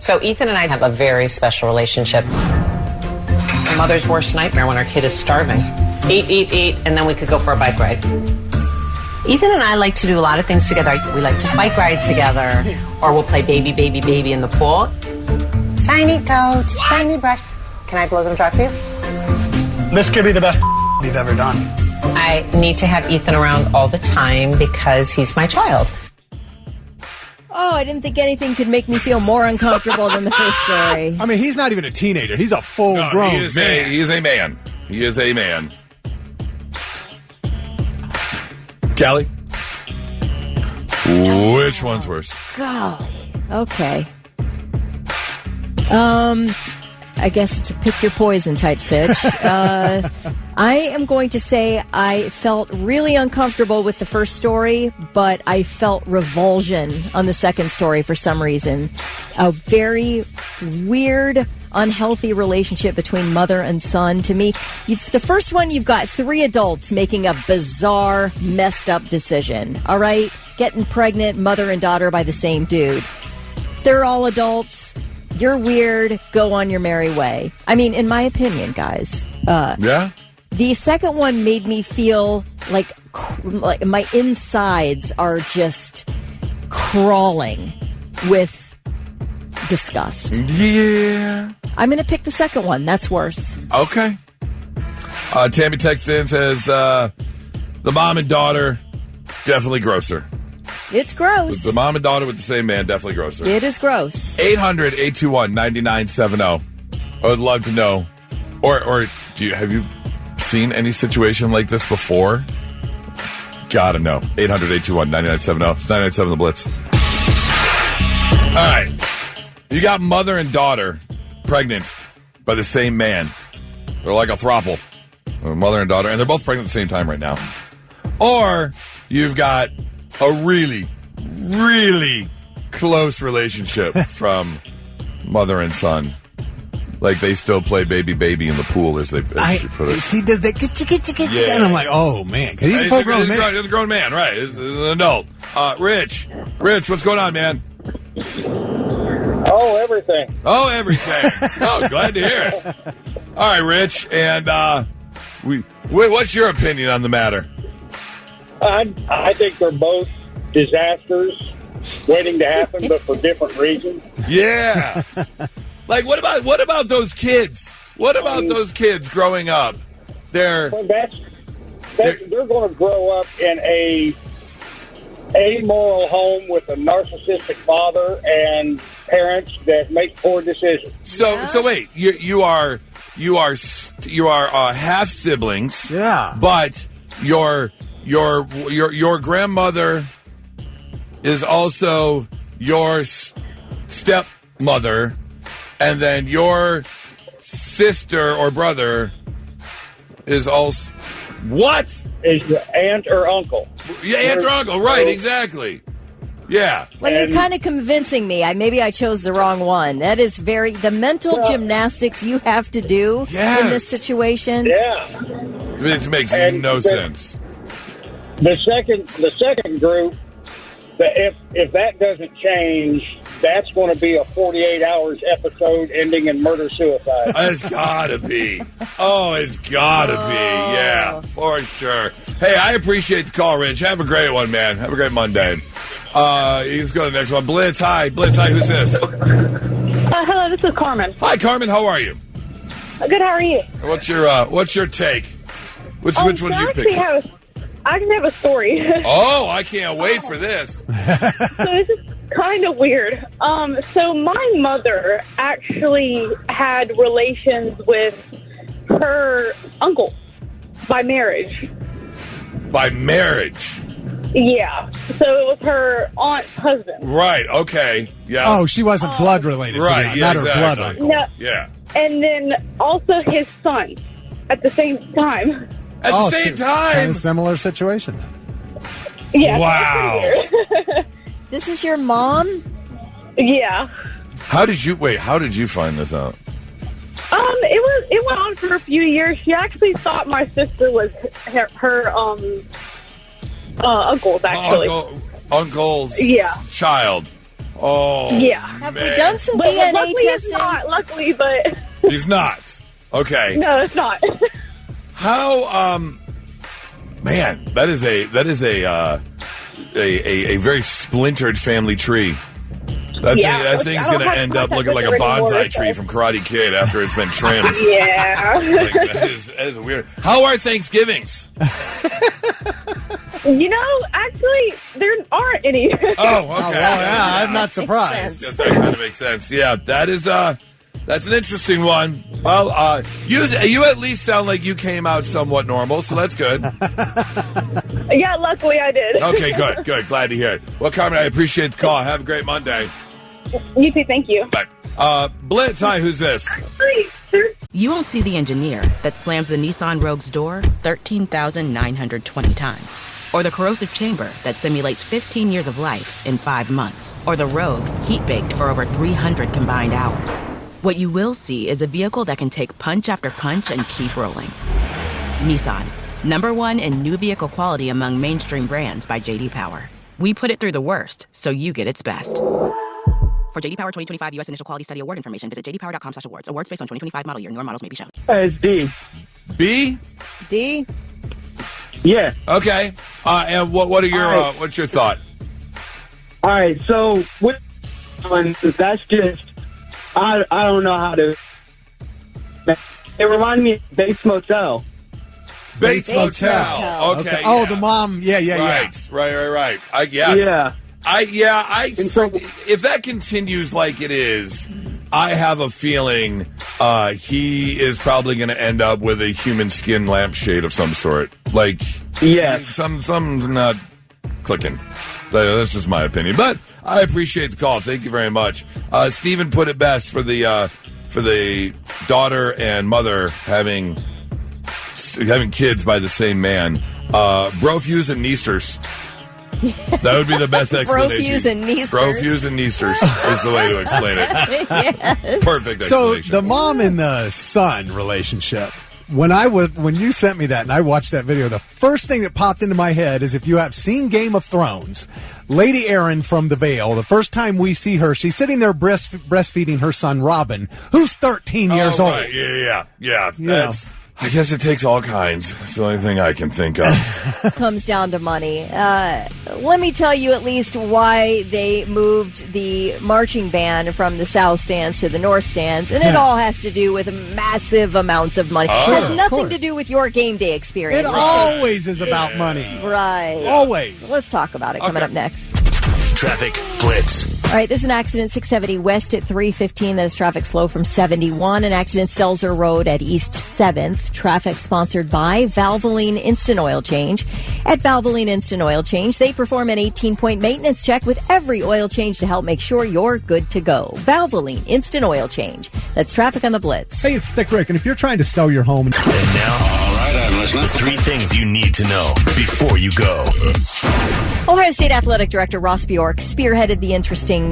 So Ethan and I have a very special relationship. A mother's worst nightmare when our kid is starving. Eat, and then we could go for a bike ride. Ethan and I like to do a lot of things together. We like to bike ride together, or we'll play baby in the pool. Shiny coat, shiny brush. Can I blow them dry for you? This could be the best we've ever done. I need to have Ethan around all the time because he's my child. Oh, I didn't think anything could make me feel more uncomfortable than the first story. I mean, he's not even a teenager. He's a full-grown man. He is a man. He is a man. Callie? Which one's worse? Golly. Okay. I guess it's a pick your poison type sitch. I am going to say I felt really uncomfortable with the first story, but I felt revulsion on the second story for some reason. A very weird, unhealthy relationship between mother and son. To me, the first one, you've got three adults making a bizarre, messed up decision. All right? Getting pregnant, mother and daughter by the same dude. They're all adults. You're weird. Go on your merry way. I mean, in my opinion, guys. Yeah? The second one made me feel like my insides are just crawling with disgust. Yeah. I'm going to pick the second one. That's worse. Okay. Tammy texts in, says, the mom and daughter, definitely grosser. It's gross. The mom and daughter with the same man, definitely grosser. It is gross. 800-821-9970. I would love to know. Or have you seen any situation like this before? Gotta know. 800-821-9970. It's 99.7 The Blitz. All right. You got mother and daughter pregnant by the same man. They're like a throuple. Mother and daughter. And they're both pregnant at the same time right now. Or you've got a really, really close relationship from mother and son. Like they still play baby in the pool as she put it. She does that, Yeah. and I'm like, oh, man. Because he's a full-grown man. He's a grown man, right. He's an adult. Rich, what's going on, man? Oh, everything. Oh, glad to hear it. All right, Rich, and what's your opinion on the matter? I think they're both disasters waiting to happen, but for different reasons. Yeah. Like, what about those kids? What about those kids growing up? They're going to grow up in a amoral home with a narcissistic father and parents that make poor decisions. So wait, you are half siblings. Yeah. But your grandmother is also your stepmother, and then your sister or brother is also what? Is your aunt or uncle? Yeah, aunt or uncle, right? Exactly. Yeah. Well, you're kind of convincing me. Maybe I chose the wrong one. That is the mental gymnastics you have to do in this situation. Yeah. It makes no sense. The second group, if that doesn't change, that's going to be a 48 hours episode ending in murder-suicide. It's gotta be. Oh, it's gotta be. Yeah, for sure. Hey, I appreciate the call, Rich. Have a great one, man. Have a great Monday. Let's go to the next one. Blitz, hi. Blitz, hi. Who's this? Hello, this is Carmen. Hi, Carmen. How are you? Good. How are you? What's your take? Which one do you pick? I actually have a story. Oh, I can't wait for this. So this is kind of weird. So my mother actually had relations with her uncle by marriage. By marriage? Yeah. So it was her aunt's husband. Right. Okay. Yeah. Oh, she wasn't blood related. Right. To Yeah. not her blood uncle. No. Yeah. And then also his son at the same time. At the same time? Kind of similar situation. Yeah. Wow. This is your mom? Yeah. How did you find this out? It went on for a few years. She actually thought my sister was her uncle's actually. Uncle's child. Oh. Yeah. Have we done some but DNA luckily testing? It's not. Luckily, but He's not. Okay. No, it's not. How man, that is a very splintered family tree. That thing's going to end up looking like a bonsai tree from Karate Kid after it's been trimmed. Yeah. That is weird. How are Thanksgivings? Actually, there aren't any. Oh, okay. Yeah, I'm not surprised. That kind of makes sense. Yeah, that is that's an interesting one. Well, you at least sound like you came out somewhat normal, so that's good. Yeah, luckily I did. Okay, good. Glad to hear it. Well, Carmen, I appreciate the call. Have a great Monday. You too. Thank you. Bye. Blitz, hi, who's this? You won't see the engineer that slams the Nissan Rogue's door 13,920 times. Or the corrosive chamber that simulates 15 years of life in 5 months. Or the Rogue heat-baked for over 300 combined hours. What you will see is a vehicle that can take punch after punch and keep rolling. Nissan, #1 in new vehicle quality among mainstream brands by J.D. Power. We put it through the worst, so you get its best. For J.D. Power 2025 U.S. Initial Quality Study Award information, visit jdpower.com/awards. Awards based on 2025 model year. Newer models may be shown. It's D. B? D? Yeah. Okay. And what are your what's your thought? All right. So that's just I don't know how to. It reminded me of Bates Motel. Bates Motel. Okay. Oh, the mom. Yeah. Right. I guess. Yeah. If that continues like it is, I have a feeling he is probably going to end up with a human skin lampshade of some sort. Like, something's not clicking. That's just my opinion. But I appreciate the call. Thank you very much. Stephen put it best for the daughter and mother having kids by the same man. Brofuse and Neisters. That would be the best explanation. Brofuse and Neisters. Brofuse and Neisters is the way to explain it. Yes. Perfect So explanation. the mom and the son relationship. When you sent me that and I watched that video, the first thing that popped into my head is if you have seen Game of Thrones, Lady Erin from the Vale, the first time we see her, she's sitting there breastfeeding her son Robin, who's 13 years old. Right. Yeah. I guess it takes all kinds. It's the only thing I can think of. Comes down to money. Let me tell you at least why they moved the marching band from the south stands to the north stands, and it all has to do with massive amounts of money. It has nothing to do with your game day experience. It always is about money. Right. Always. Let's talk about it coming up next. Traffic Blitz. All right, there's an accident 670 west at 315. That is traffic slow from 71. An accident Stelzer Road at East 7th. Traffic sponsored by Valvoline Instant Oil Change. At Valvoline Instant Oil Change, they perform an 18-point maintenance check with every oil change to help make sure you're good to go. Valvoline Instant Oil Change. That's traffic on the Blitz. Hey, it's Thick Rick, and if you're trying to sell your home... And now, all right, I'm listening. 3 things you need to know before you go. Ohio State Athletic Director Ross Bjork spearheaded the interesting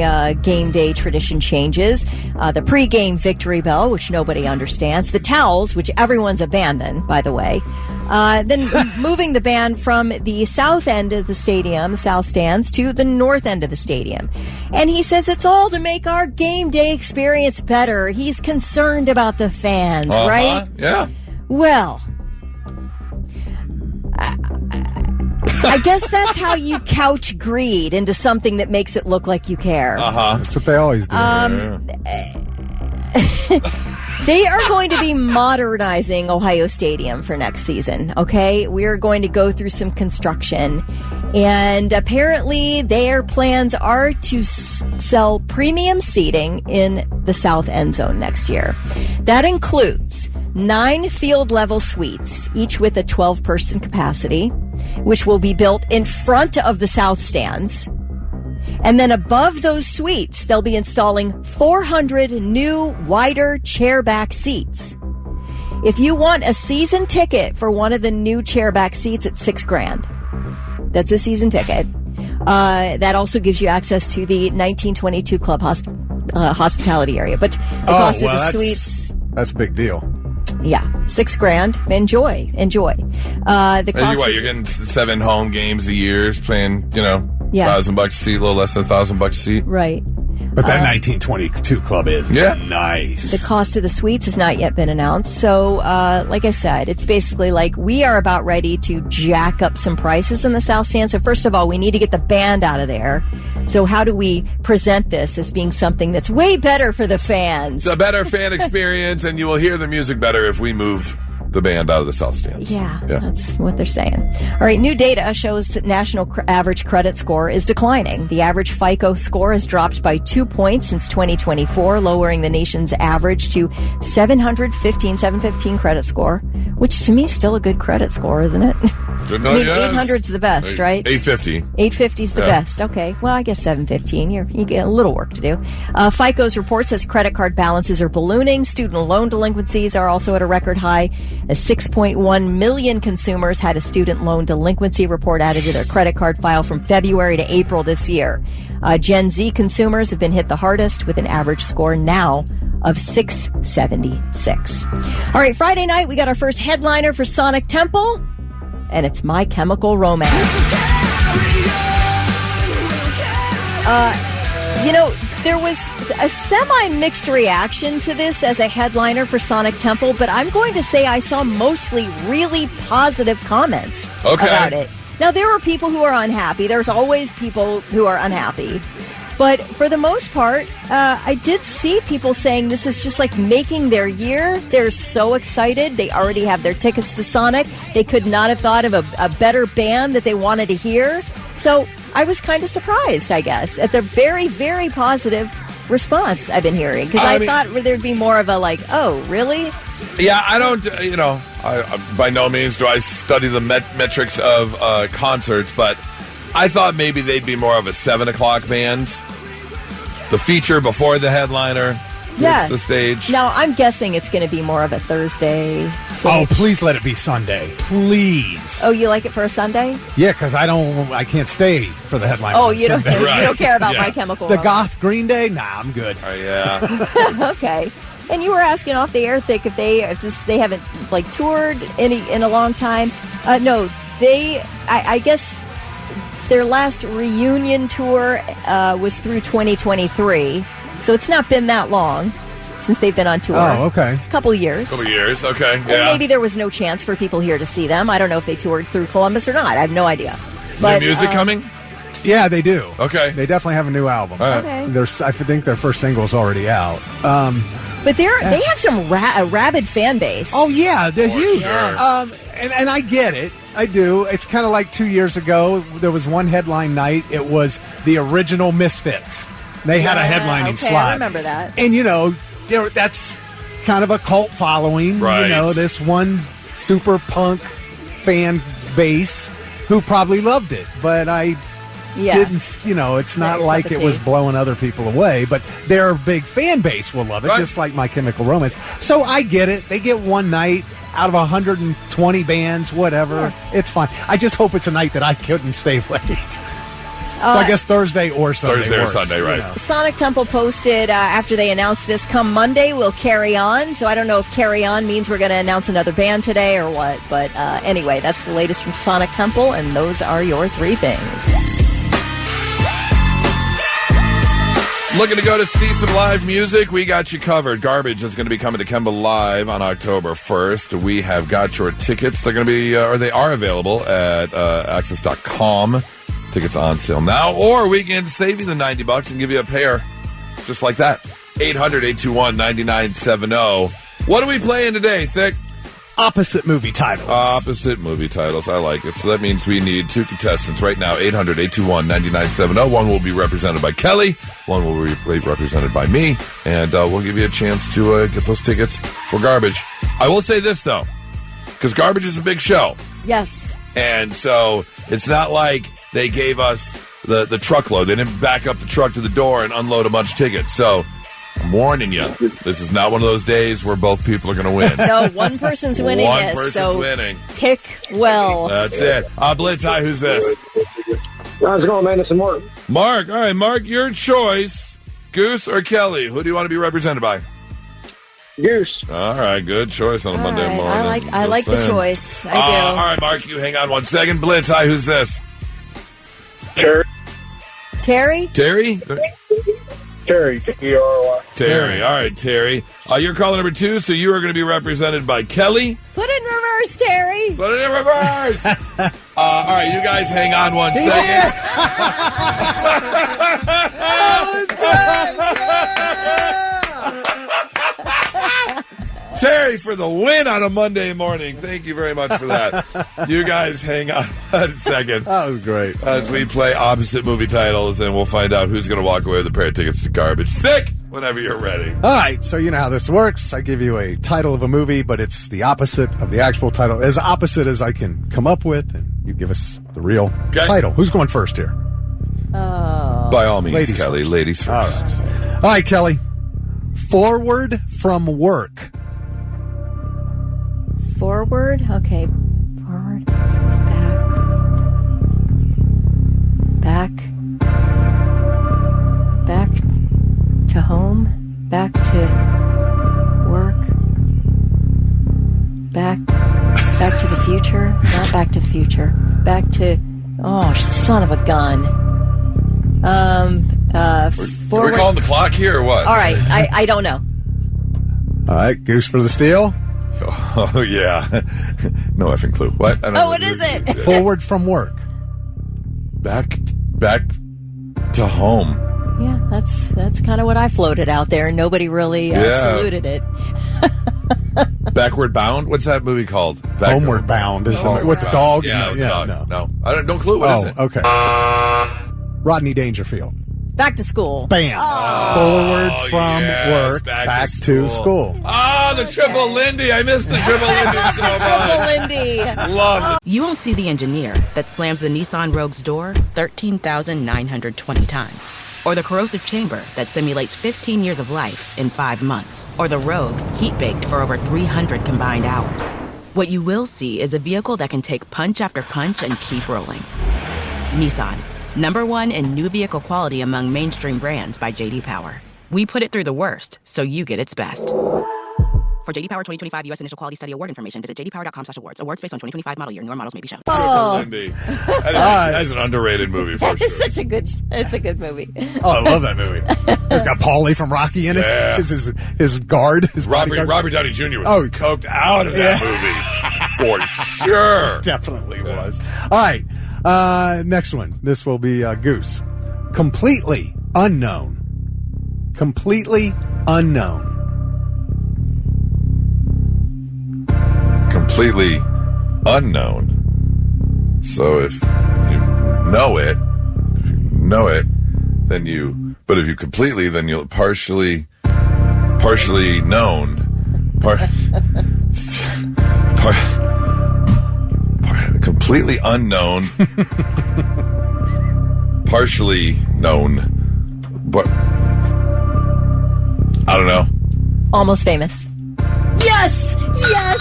game day tradition changes. The pregame victory bell, which nobody understands. The towels, which everyone's abandoned, by the way. Then moving the band from the south end of the stadium, the south stands, to the north end of the stadium. And he says it's all to make our game day experience better. He's concerned about the fans, right? Yeah. Well... I guess that's how you couch greed into something that makes it look like you care. That's what they always do. They are going to be modernizing Ohio Stadium for next season, okay? We're going to go through some construction. And apparently their plans are to sell premium seating in the south end zone next year. That includes 9 field-level suites, each with a 12-person capacity, which will be built in front of the south stands. And then above those suites, they'll be installing 400 new, wider chairback seats. If you want a season ticket for one of the new chairback seats, it's $6,000. That's a season ticket. That also gives you access to the 1922 Club hospitality area. But the cost of the suites... That's a big deal. Yeah, $6,000. Enjoy. The cost You're getting 7 home games a year, playing, $1,000 a seat, a little less than $1,000 a seat. Right. But that 1922 club is nice. The cost of the suites has not yet been announced. So, like I said, it's basically like we are about ready to jack up some prices in the South Stand. So first of all, we need to get the band out of there. So how do we present this as being something that's way better for the fans? It's a better fan experience, and you will hear the music better if we move the band out of the South Stands. Yeah, that's what they're saying. All right, new data shows that national average credit score is declining. The average FICO score has dropped by 2 points since 2024, lowering the nation's average to 715 credit score, which to me is still a good credit score, isn't it? I mean, 800's the best, right? 850. 850's the best. Okay. Well, I guess 715. You get a little work to do. FICO's report says credit card balances are ballooning. Student loan delinquencies are also at a record high. As 6.1 million consumers had a student loan delinquency report added to their credit card file from February to April this year. Gen Z consumers have been hit the hardest with an average score now of 676. All right, Friday night, we got our first headliner for Sonic Temple, and it's My Chemical Romance. There was a semi-mixed reaction to this as a headliner for Sonic Temple, but I'm going to say I saw mostly really positive comments about it. Now, there are people who are unhappy. There's always people who are unhappy. But for the most part, I did see people saying this is just like making their year. They're so excited. They already have their tickets to Sonic. They could not have thought of a better band that they wanted to hear. So I was kind of surprised, I guess, at the very, very positive response I've been hearing. Because I thought there'd be more of a like, oh, really? Yeah, I don't, I by no means do I study the metrics of concerts, but I thought maybe they'd be more of a 7 o'clock band. The feature before the headliner hits the stage. Now, I'm guessing it's going to be more of a Thursday. Oh, please let it be Sunday. Please. Oh, you like it for a Sunday? Yeah, because I can't stay for the headliner. Oh, you don't care about Yeah. My Chemical The Romance. goth Green Day? Nah, I'm good. Yeah. Okay. And you were asking off the air, Thick, if they haven't like toured in a long time. No, I guess their last reunion tour was through 2023, so it's not been that long since they've been on tour. Oh, okay. A couple of years. Okay. And maybe there was no chance for people here to see them. I don't know if they toured through Columbus or not. I have no idea. But, New music coming? Yeah, they do. Okay. They definitely have a new album. Okay. I think their first single's already out. But they have some rabid fan base. Oh, yeah, they're huge. Sure. And I get it. I do. It's kind of like 2 years ago. There was one headline night. It was the original Misfits. They had a headlining slot. I remember that. And, that's kind of a cult following. Right. This one super punk fan base who probably loved it. But I didn't, it's not like it was blowing other people away. But their big fan base will love it, just like My Chemical Romance. So I get it. They get one night out of 120 bands, whatever. Yeah. It's fine. I just hope it's a night that I couldn't stay late. So I guess Thursday or Sunday. Thursday or Sunday, right. Sonic Temple posted after they announced this, come Monday, we'll carry on. So I don't know if carry on means we're going to announce another band today or what. But anyway, that's the latest from Sonic Temple, and those are your three things. Looking to go to see some live music? We got you covered. Garbage is going to be coming to Kemba Live on October 1st. We have got your tickets. They're going to be, or they are available at access.com. Tickets on sale now, or we can save you the $90 and give you a pair just like that. 800-821-9970. What are we playing today, Thick? Opposite movie titles. Opposite movie titles. I like it. So that means we need two contestants right now. 800-821-9970. One will be represented by Kelly. One will be represented by me. And we'll give you a chance to get those tickets for Garbage. I will say this, though, because Garbage is a big show. Yes. And so it's not like they gave us the truckload. They didn't back up the truck to the door and unload a bunch of tickets. So I'm warning you, this is not one of those days where both people are going to win. No, one person's winning. One person's winning. Pick well. That's it. Blitz, hi, who's this? How's it going, man? This is Mark. Mark. All right, Mark, your choice. Goose or Kelly? Who do you want to be represented by? Goose. All right, good choice on a Monday morning. I like the choice. I do. All right, Mark, you hang on 1 second. Blitz, hi, who's this? Terry? Terry? Terry, T-E-R-Y. Terry. All right, Terry. You're caller number 2, so you are going to be represented by Kelly. Put it in reverse, Terry. Put it in reverse. All right, you guys hang on 1 second. Terry for the win on a Monday morning. Thank you very much for that. You guys hang on a second. That was great. As we play opposite movie titles, and we'll find out who's going to walk away with a pair of tickets to Garbage Thick whenever you're ready. All right, so you know how this works. I give you a title of a movie, but it's the opposite of the actual title. As opposite as I can come up with, and you give us the real title. Who's going first here? By all means, Ladies Kelly. first. Ladies first. All right, Kelly. Forward from work. Forward? Okay. Forward. Back. Back to home. Back to work. Back to the future. Not back to the future. Back to... Oh, son of a gun. Are we calling the clock here or what? All right. I don't know. All right, Goose for the steal. Oh, yeah. No effing clue. What? I don't know. What is it? Forward from work. Back to home. Yeah, that's kind of what I floated out there, and nobody really saluted it. Backward Bound? What's that movie called? Homeward Bound is the with the dog. Yeah, no. No. I don't. No clue. What is it? Okay. Rodney Dangerfield. Back to school. Bam. Forward from work. Back to school. Oh, the triple Lindy. I missed the triple Lindy so much. Triple Lindy. Love it. You won't see the engineer that slams the Nissan Rogue's door 13,920 times. Or the corrosive chamber that simulates 15 years of life in 5 months. Or the Rogue heat-baked for over 300 combined hours. What you will see is a vehicle that can take punch after punch and keep rolling. Nissan. #1 in new vehicle quality among mainstream brands by J.D. Power. We put it through the worst, so you get its best. For J.D. Power 2025 U.S. Initial Quality Study Award information, visit jdpower.com/awards. Awards based on 2025 model year. Newer models may be shown. Triple Lindy. That's an underrated movie for sure. It's such a good. It's a good movie. Oh, I love that movie. It's got Paulie from Rocky in it. Yeah. His guard. His Robert Downey Jr. was coked out of that movie for sure. Definitely was. All right. Next one. This will be Goose. Completely unknown. Completely unknown. Completely unknown. So if you know it, then you. But if you completely, then you'll partially known. Completely unknown, partially known, but I don't know. Almost Famous. Yes! Yes!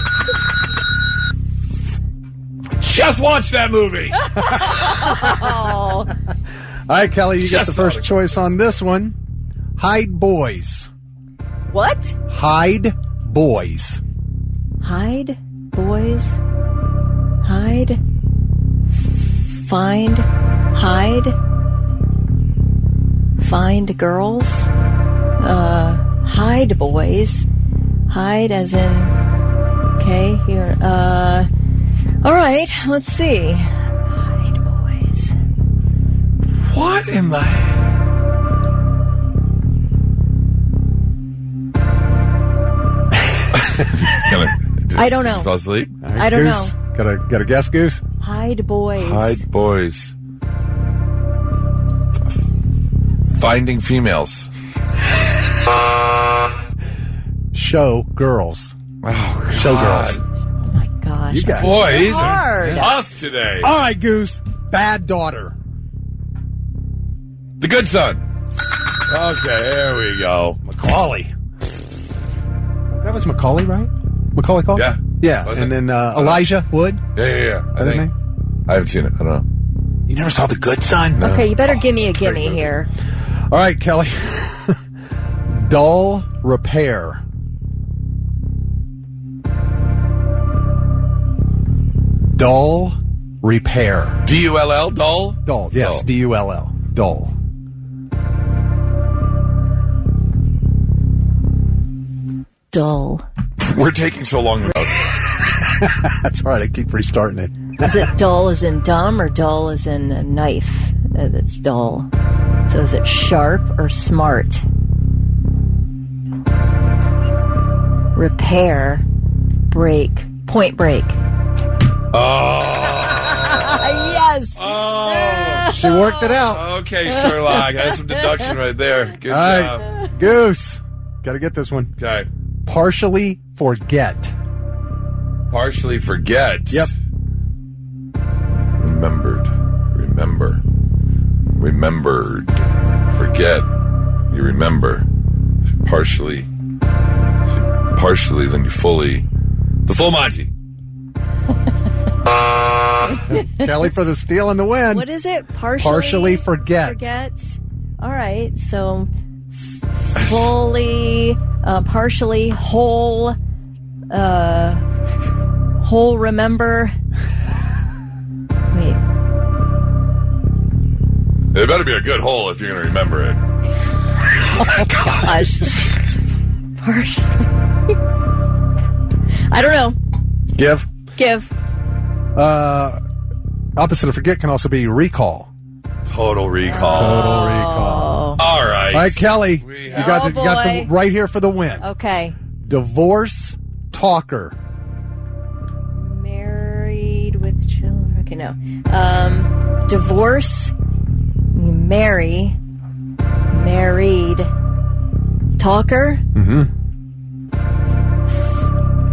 Just watch that movie! All right, Kelly, you get the first choice on this one. Hide Boys. What? Hide Boys. Hide Boys. Hide. Find. Hide. Find girls. Hide boys. Hide as in. Okay, here. All right, let's see. Hide boys. What in the. I don't know. Fall asleep? Right, I don't Goose. know. Got a guess, Goose? Hide boys. Hide boys. Finding females. Show girls. Oh, Show girls. Oh my gosh. You got Boy, these hard. are tough today. All right, Goose. Bad Daughter. The Good Son. Okay, there we go. Macaulay. That was Macaulay, right? Macaulay Culkin? Yeah. Yeah. Was And it? then Elijah Wood. Yeah. I His think. name? I haven't seen it. I don't know. You never saw The Good Son? No. Okay, you better give me a gimme here. All right, Kelly. Dull Repair. Dull Repair. D-U-L-L? Dull? Dull. Yes, Dull. D-U-L-L. Dull. Dull. We're taking so long. That's all right. I keep restarting it. Is it dull as in dumb or dull as in a knife? That's dull. So is it sharp or smart? repair, break, Point Break. Yes. Oh. She worked it out. Okay, Sherlock. That's some deduction right there. Good job. Right. Goose. Got to get this one. Okay. Partially forget. Partially forget. Yep. Remembered. Forget. You remember. Partially, then you fully. The full Monty. Kelly for the steal and the win. What is it? Partially forget. All right. So fully, partially, whole remember. Wait. It better be a good hole if you're going to remember it. Oh my gosh. Partially. I don't know. Give. Opposite of forget can also be recall. Total recall. All right. All right, Kelly. You got the right here for the win. Okay. Divorce talker. Married with children. Okay, no. Divorce. Married. Talker. Mm-hmm.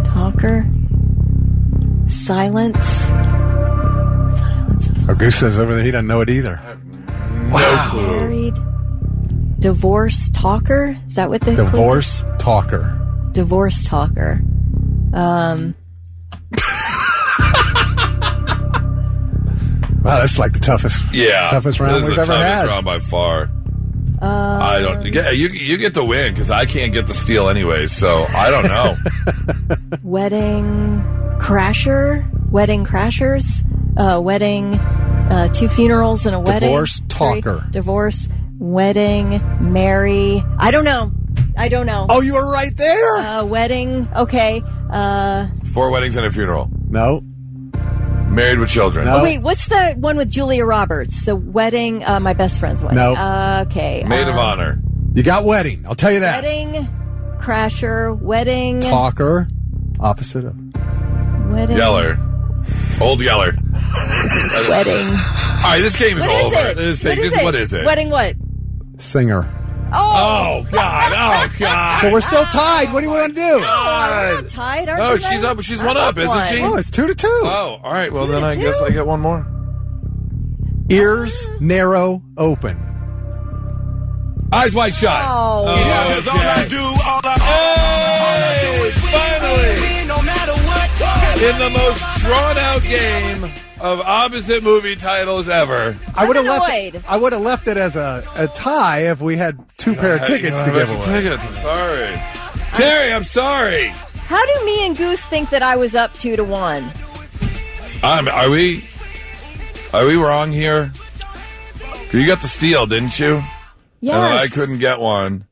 Talker. Silence. Oh, Goose says over there he doesn't know it either. No clue. Married. Divorce talker. Is that what the divorce talker? Divorce talker. Wow, that's like the toughest. Toughest round we've ever had. Round by far. I don't. You get the win because I can't get the steal anyway. So I don't know. Wedding crashers. Wedding. 2 funerals and a wedding. Divorce talker. Divorce. Wedding. Marry. I don't know. Oh, you were right there. Wedding. Okay. 4 weddings and a funeral. No. Married with children. No. Oh, wait, what's the one with Julia Roberts? The wedding, my best friend's wedding. No. Okay. Maid of honor. You got wedding. I'll tell you that. Wedding, crasher, wedding. Talker. Opposite of. Wedding. Yeller. Old Yeller. Wedding. All right, this game is over. What is it? Wedding what? Singer. Oh, God. So we're still tied. What do you want to do? We're not tied. No, she's up. She's one up, isn't she? Oh, it's 2-2. Oh, all right. Well, then I guess I get one more. Ears narrow open. Eyes wide shut. Oh. Okay. Finally. In the most drawn-out game of opposite movie titles ever. I would have left it as a tie if we had 2 pair of tickets to give away. Tickets. I'm sorry. Terry, I'm sorry. How do me and Goose think that I was up 2-1? Are we wrong here? You got the steal, didn't you? Yes. And I couldn't get one.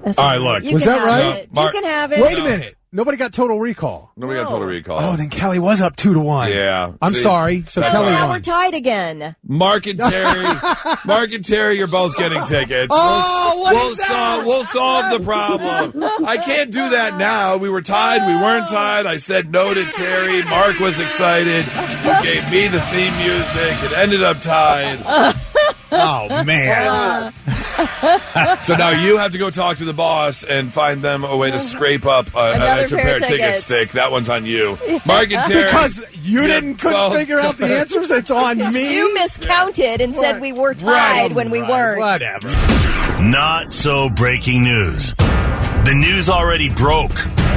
That's all right, look. You was can that have right? it. You can have it. Wait a minute. Nobody got total recall. Nobody got total recall. Oh, then Kelly was up 2-1. Yeah. I'm sorry. So That's Kelly Now won. we're tied again. Mark and Terry, you're both getting tickets. We'll solve the problem. I can't do that now. We were tied. We weren't tied. I said no to Terry. Mark was excited. You gave me the theme music. It ended up tied. Oh, man. So now you have to go talk to the boss and find them a way to scrape up an extra pair of tickets. Stick. That one's on you. Mark and Terry. Because you couldn't figure out the answers? It's on me? You miscounted and said we were tied when we weren't. Whatever. Not so breaking news. The news already broke.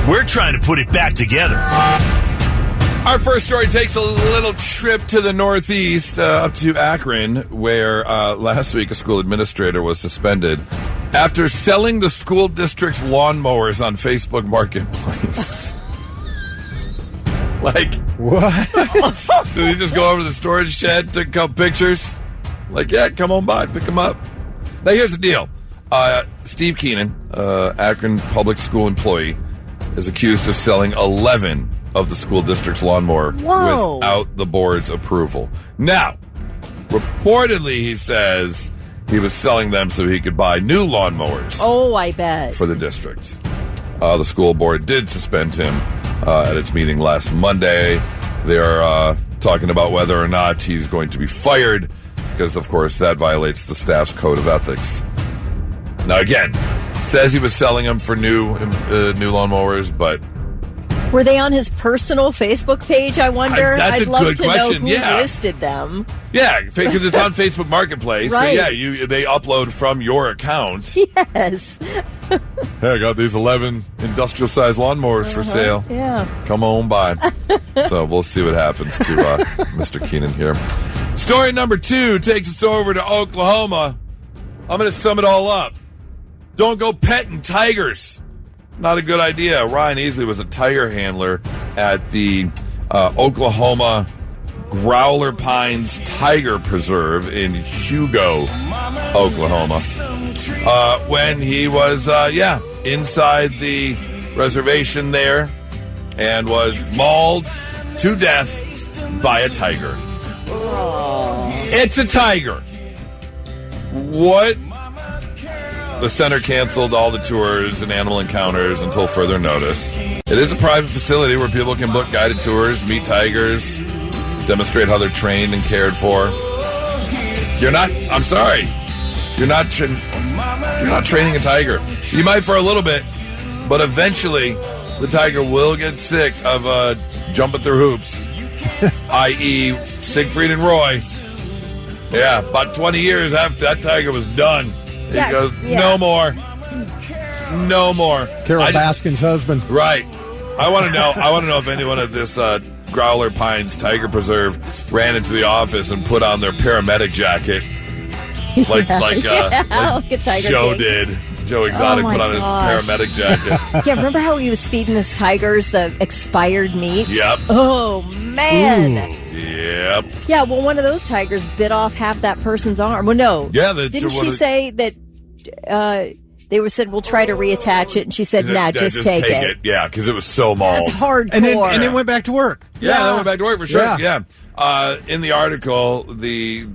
We're trying to put it back together. Our first story takes a little trip to the Northeast, up to Akron, where last week a school administrator was suspended after selling the school district's lawnmowers on Facebook Marketplace. Like, what? Did he just go over to the storage shed, took a couple pictures? Like, yeah, come on by, pick them up. Now, here's the deal. Steve Keenan, Akron public school employee, is accused of selling 11 of the school district's lawnmower without the board's approval. Now, reportedly, he says he was selling them so he could buy new lawnmowers. Oh, I bet. For the district. The school board did suspend him at its meeting last Monday. They're talking about whether or not he's going to be fired because, of course, that violates the staff's code of ethics. Now, again, says he was selling them for new lawnmowers, but... Were they on his personal Facebook page, I wonder? That's I'd a love good to question. know who Yeah. listed them. Yeah, because it's on Facebook Marketplace. Right. So, yeah, they upload from your account. Yes. Hey, I got these 11 industrial-sized lawnmowers for sale. Yeah. Come on by. So we'll see what happens to Mr. Keenan here. Story number 2 takes us over to Oklahoma. I'm going to sum it all up. Don't go petting tigers. Not a good idea. Ryan Easley was a tiger handler at the Oklahoma Growler Pines Tiger Preserve in Hugo, Oklahoma. When he was, inside the reservation there and was mauled to death by a tiger. It's a tiger. What? The center canceled all the tours and animal encounters until further notice. It is a private facility where people can book guided tours, meet tigers, demonstrate how they're trained and cared for. You're not training a tiger. You might for a little bit, but eventually the tiger will get sick of jumping through hoops, i.e. Siegfried and Roy. Yeah, about 20 years after that tiger was done. He goes, no more. No more. Carol Baskin's husband. Right. I want to know if anyone at this Growler Pines Tiger Preserve ran into the office and put on their paramedic jacket. Like Joe did. Joe Exotic put on his paramedic jacket. Yeah, remember how he was feeding his tigers the expired meat? Yep. Oh, man. Ooh, yep. Yeah, well, one of those tigers bit off half that person's arm. Well, no. Yeah. Didn't she say that they said, we'll try to reattach it? And she said, nah, just take it. Yeah, because it was so mauled. That's hardcore. And then went back to work. Yeah, that went back to work for sure. Yeah. In the article, the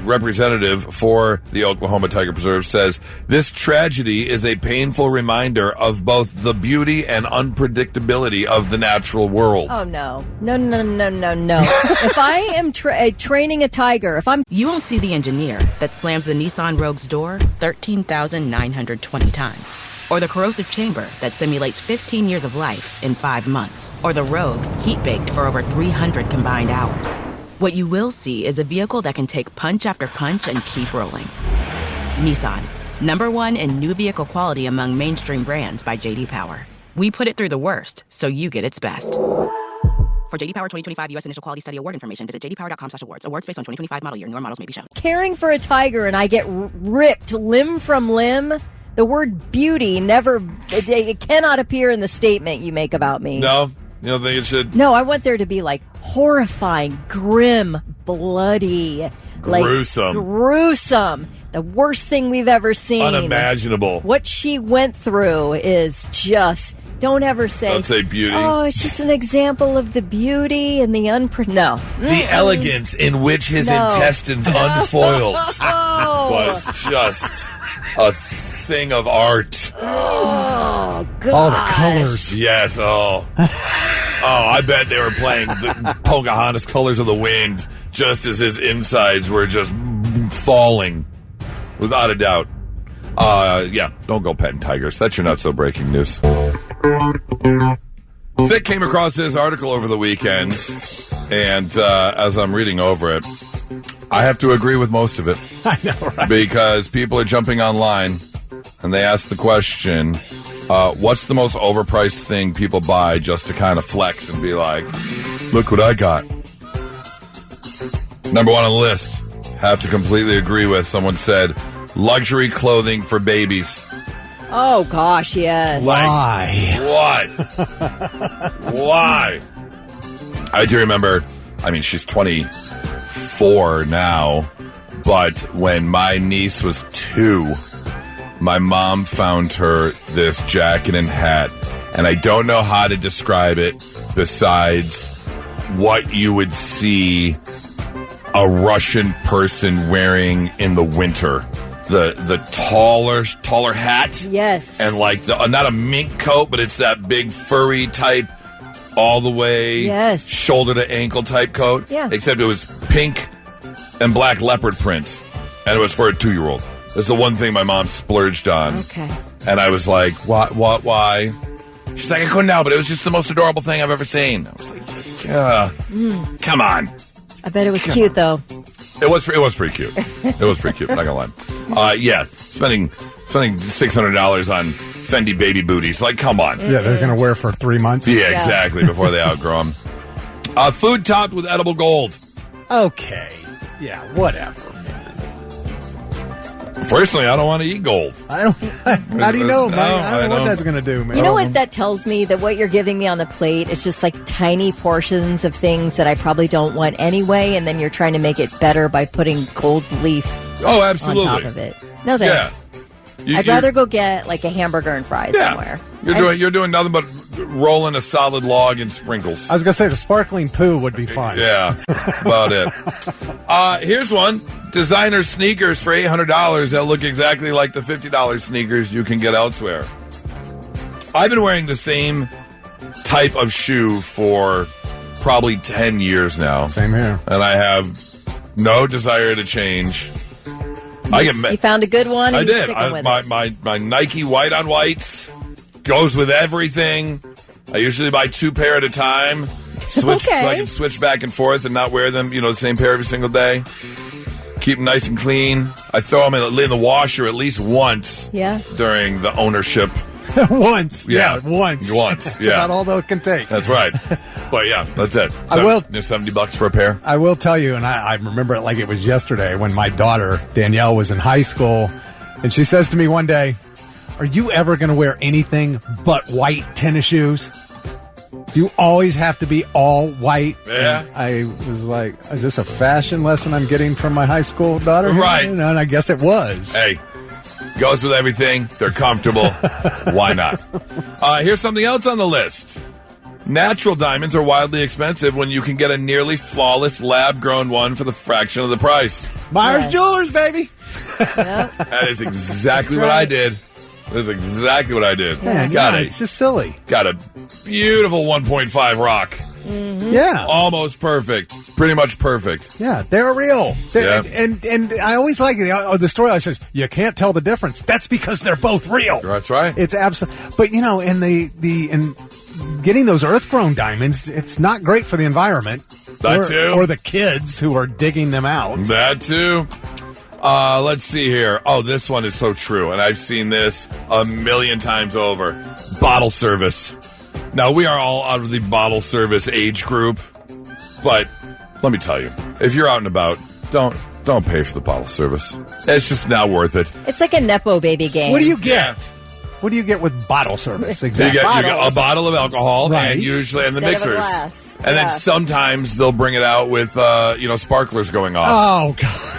representative for the Oklahoma Tiger Preserve says, this tragedy is a painful reminder of both the beauty and unpredictability of the natural world. Oh, no. No. If I am training a tiger, You won't see the engineer that slams the Nissan Rogue's door 13,920 times. Or the corrosive chamber that simulates 15 years of life in 5 months. Or the Rogue, heat-baked for over 300 combined hours. What you will see is a vehicle that can take punch after punch and keep rolling. Nissan, #1 in new vehicle quality among mainstream brands by J.D. Power. We put it through the worst, so you get its best. For J.D. Power 2025 U.S. Initial Quality Study Award information, visit jdpower.com/awards. Awards based on 2025 model year. Newer models may be shown. caring for a tiger and I get ripped limb from limb, the word beauty it cannot appear in the statement you make about me. No? You don't think it should? No, I want there to be like horrifying, grim, bloody, gruesome. Gruesome. The worst thing we've ever seen. Unimaginable. What she went through is just... Don't ever say... Don't say beauty. Oh, it's just an example of the beauty and the No. The elegance in which his intestines unfoiled was just a thing of art. Oh, God. All the colors. Yes, oh, I bet they were playing the Pocahontas Colors of the Wind just as his insides were just falling, without a doubt. Don't go petting tigers. That's your not-so-breaking news. Vic came across this article over the weekend, and as I'm reading over it, I have to agree with most of it. I know, right? Because people are jumping online, and they ask the question, what's the most overpriced thing people buy just to kind of flex and be like, look what I got? Number 1 on the list, have to completely agree with. Someone said, luxury clothing for babies. Oh, gosh, yes. Why? What? Why? I do remember, she's 24 now, but when my niece was 2, my mom found her this jacket and hat, and I don't know how to describe it besides what you would see a Russian person wearing in the winter. the taller hat. Yes. And like not a mink coat, but it's that big furry type all the way shoulder to ankle type coat. Yeah. Except it was pink and black leopard print. And it was for a 2-year-old. That's the one thing my mom splurged on. Okay. And I was like, why? She's like, I couldn't help it. It was just the most adorable thing I've ever seen. I was like, come on. I bet it was cute, though. It was pretty cute. It was pretty cute. Not gonna lie. Spending $600 on Fendi baby booties. Like, come on. Yeah, they're gonna wear for 3 months. Yeah, exactly. Before they outgrow them. Food topped with edible gold. Okay. Yeah, whatever. Personally, I don't want to eat gold. I don't. How do you know, man? I don't know what that's going to do, man. You know what that tells me? That what you're giving me on the plate is just like tiny portions of things that I probably don't want anyway, and then you're trying to make it better by putting gold leaf absolutely. on top of it. No thanks. Yeah. I'd rather go get like a hamburger and fries somewhere. You're doing nothing but rolling a solid log in sprinkles. I was going to say the sparkling poo would be fine. Yeah, that's about it. Here's one. Designer sneakers for $800 that look exactly like the $50 sneakers you can get elsewhere. I've been wearing the same type of shoe for probably 10 years now. Same here. And I have no desire to change. You found a good one. I did. Sticking with it. My Nike white on whites goes with everything. I usually buy 2 pair at a time. Switch so I can switch back and forth and not wear them, the same pair every single day. Keep them nice and clean. I throw them in the washer at least once during the ownership. Once. Once. That's about all that it can take. That's right. But that's it. I will. $70 for a pair. I will tell you, and I remember it like it was yesterday when my daughter, Danielle, was in high school, and she says to me one day, "Are you ever going to wear anything but white tennis shoes? Do you always have to be all white?" Yeah. And I was like, is this a fashion lesson I'm getting from my high school daughter? Right. And I guess it was. Hey, goes with everything. They're comfortable. Why not? Here's something else on the list. Natural diamonds are wildly expensive when you can get a nearly flawless lab-grown one for the fraction of the price. Myers Jewelers, baby. That is exactly what I did. That's exactly what I did. Man, it's just silly. Got a beautiful 1.5 rock. Mm-hmm. Yeah. Almost perfect. Pretty much perfect. Yeah, they're real. And I always like it. The story says, you can't tell the difference. That's because they're both real. That's right. It's absolutely. But, in getting those earth-grown diamonds, it's not great for the environment. That too. Or the kids who are digging them out. That too. Let's see here. Oh, this one is so true, and I've seen this a million times over. Bottle service. Now, we are all out of the bottle service age group, but let me tell you, if you're out and about, don't pay for the bottle service. It's just not worth it. It's like a Nepo baby game. What do you get? Yeah. What do you get with bottle service? Exactly. You get a bottle of alcohol, right. and usually in the Instead of a mixers. glass. And then sometimes they'll bring it out with, sparklers going off. Oh, God.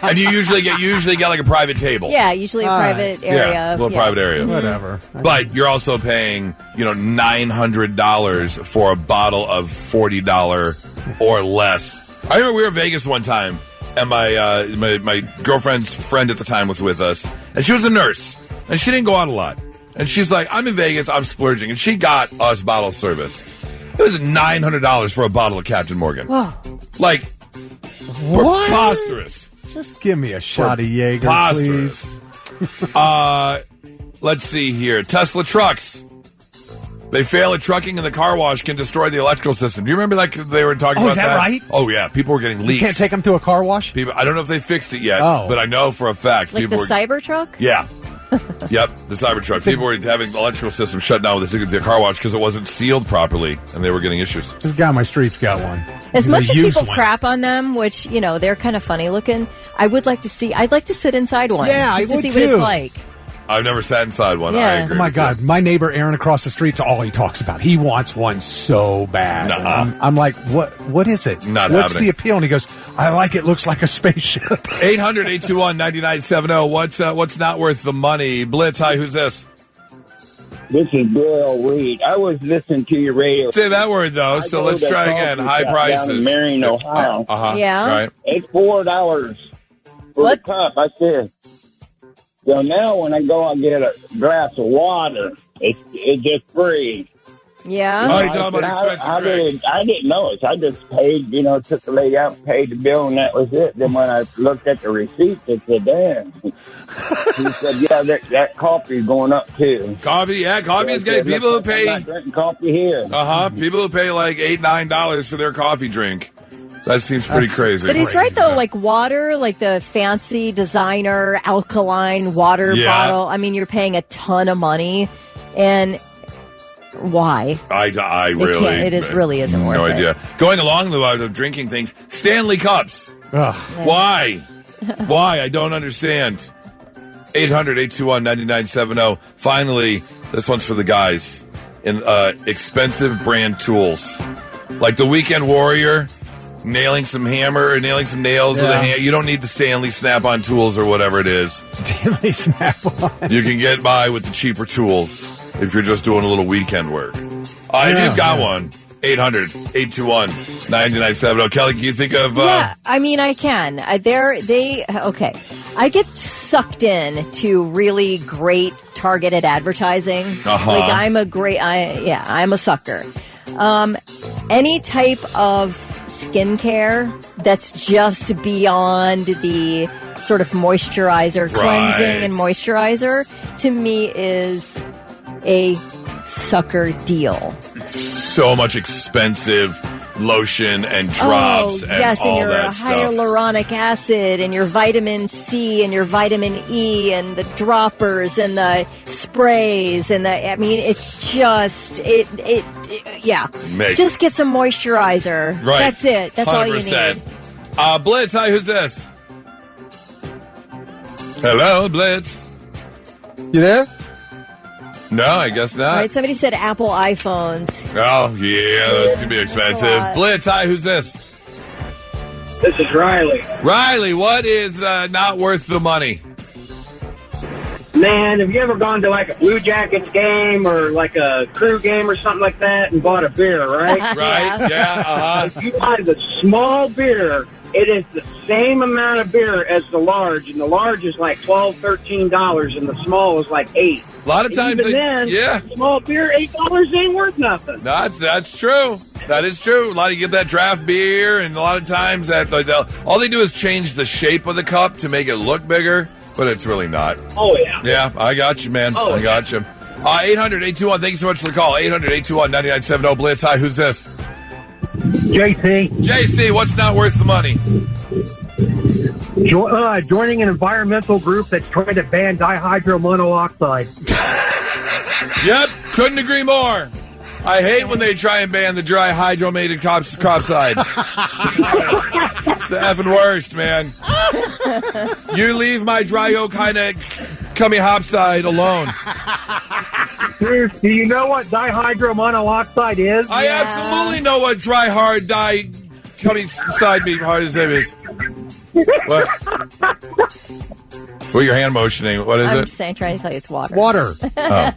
And you usually get like a private table. Yeah, usually a private area. Yeah, a little private area. Whatever. But you're also paying, $900 for a bottle of $40 or less. I remember we were in Vegas one time, and my girlfriend's friend at the time was with us, and she was a nurse, and she didn't go out a lot. And she's like, I'm in Vegas, I'm splurging, and she got us bottle service. It was $900 for a bottle of Captain Morgan. Whoa. Like, preposterous. Just give me a shot of Jaeger, please. Let's see here. Tesla trucks. They fail at trucking and the car wash can destroy the electrical system. Do you remember they were talking about is that right? Oh, yeah. People were getting leaks. You can't take them to a car wash? I don't know if they fixed it yet, Oh. but I know for a fact. Like the Cybertruck? Yeah. Yep, the Cybertruck. People were having the electrical system shut down with the car wash because it wasn't sealed properly, and they were getting issues. This guy on my street's got one. As much as people one. crap on them, which, they're kind of funny looking, I'd like to sit inside one. Yeah, just I to would see too. what it's like. I've never sat inside one. Yeah. I agree. Oh, my with God. you. My neighbor, Aaron, across the street's all he talks about. He wants one so bad. Nuh-uh. I'm like, what is it? Not What's happening. the appeal? And he goes, I like it. Looks like a spaceship. 800-821-9970. What's not worth the money? Blitz, hi, who's this? This is Bill Reed. I was listening to your radio. Say that word, though, so let's try again. High prices. Down in Marion, Ohio. Uh-huh. Yeah. Right. It's $4 for What? the cup. I said, So now when I go and get a glass of water, it's just free. Yeah. Oh, you're talking about expensive drinks. I didn't notice. I just paid, took the lady out, paid the bill, and that was it. Then when I looked at the receipt, it said, damn. He said, yeah, that coffee is going up, too. Coffee is getting people who pay. I'm not drinking coffee here. People who pay like $8, $9 for their coffee drink. That seems pretty crazy. But he's right, though. Like water, like the fancy designer alkaline water bottle. I mean, you're paying a ton of money. And why? I really... It really isn't worth it. No idea. Going along the line of drinking things, Stanley Cups. Why? Why? I don't understand. 800-821-9970. Finally, this one's for the guys. In expensive brand tools. Like the Weekend Warrior... nailing some hammer or nailing some nails with a hand. You don't need the Stanley Snap-on tools or whatever it is. Stanley Snap-on. You can get by with the cheaper tools if you're just doing a little weekend work. If you've got one, 800-821-9970. Kelly, can you think of... Yeah, I mean, I can. Okay. I get sucked in to really great targeted advertising. Like, I'm a sucker. Any type of skincare that's just beyond the sort of moisturizer, cleansing and moisturizer, to me is a sucker deal. So much expensive lotion and drops and all your that stuff. hyaluronic acid and your vitamin C and your vitamin E and the droppers and the sprays and it's just just get some moisturizer. Right. That's it. That's 100%. All you need. Blitz, hi, who's this? Hello, Blitz. You there? No, I guess not. All right, somebody said Apple iPhones. Oh, yeah, those could be expensive. Blitz, hi, who's this? This is Riley. Riley, what is not worth the money? Man, have you ever gone to like a Blue Jackets game or like a Crew game or something like that and bought a beer, right? Right, yeah, If you buy the small beer, it is the same amount of beer as the large, and the large is like $12, $13, and the small is like $8. A lot of times, small beer, $8 ain't worth nothing. That's true. That is true. A lot of you get that draft beer, and a lot of times that all they do is change the shape of the cup to make it look bigger, but it's really not. Oh yeah. Yeah, I got you, man. I got you. 800-821. Thank you so much for the call. 800-821-9970. Blitz. Hi, who's this? JC, what's not worth the money? Joining an environmental group that's trying to ban dihydromonoxide. Yep, couldn't agree more. I hate when they try and ban the dry hydromated cropside. It's the effing worst, man. You leave my dry oak kind of cummy hopside alone. Bruce, do you know what dihydromonoxide is? I absolutely know what dry hard cummy side meat hard as it is. What? Well, your hand motioning. What is it? I'm trying to tell you it's water. Water. Oh.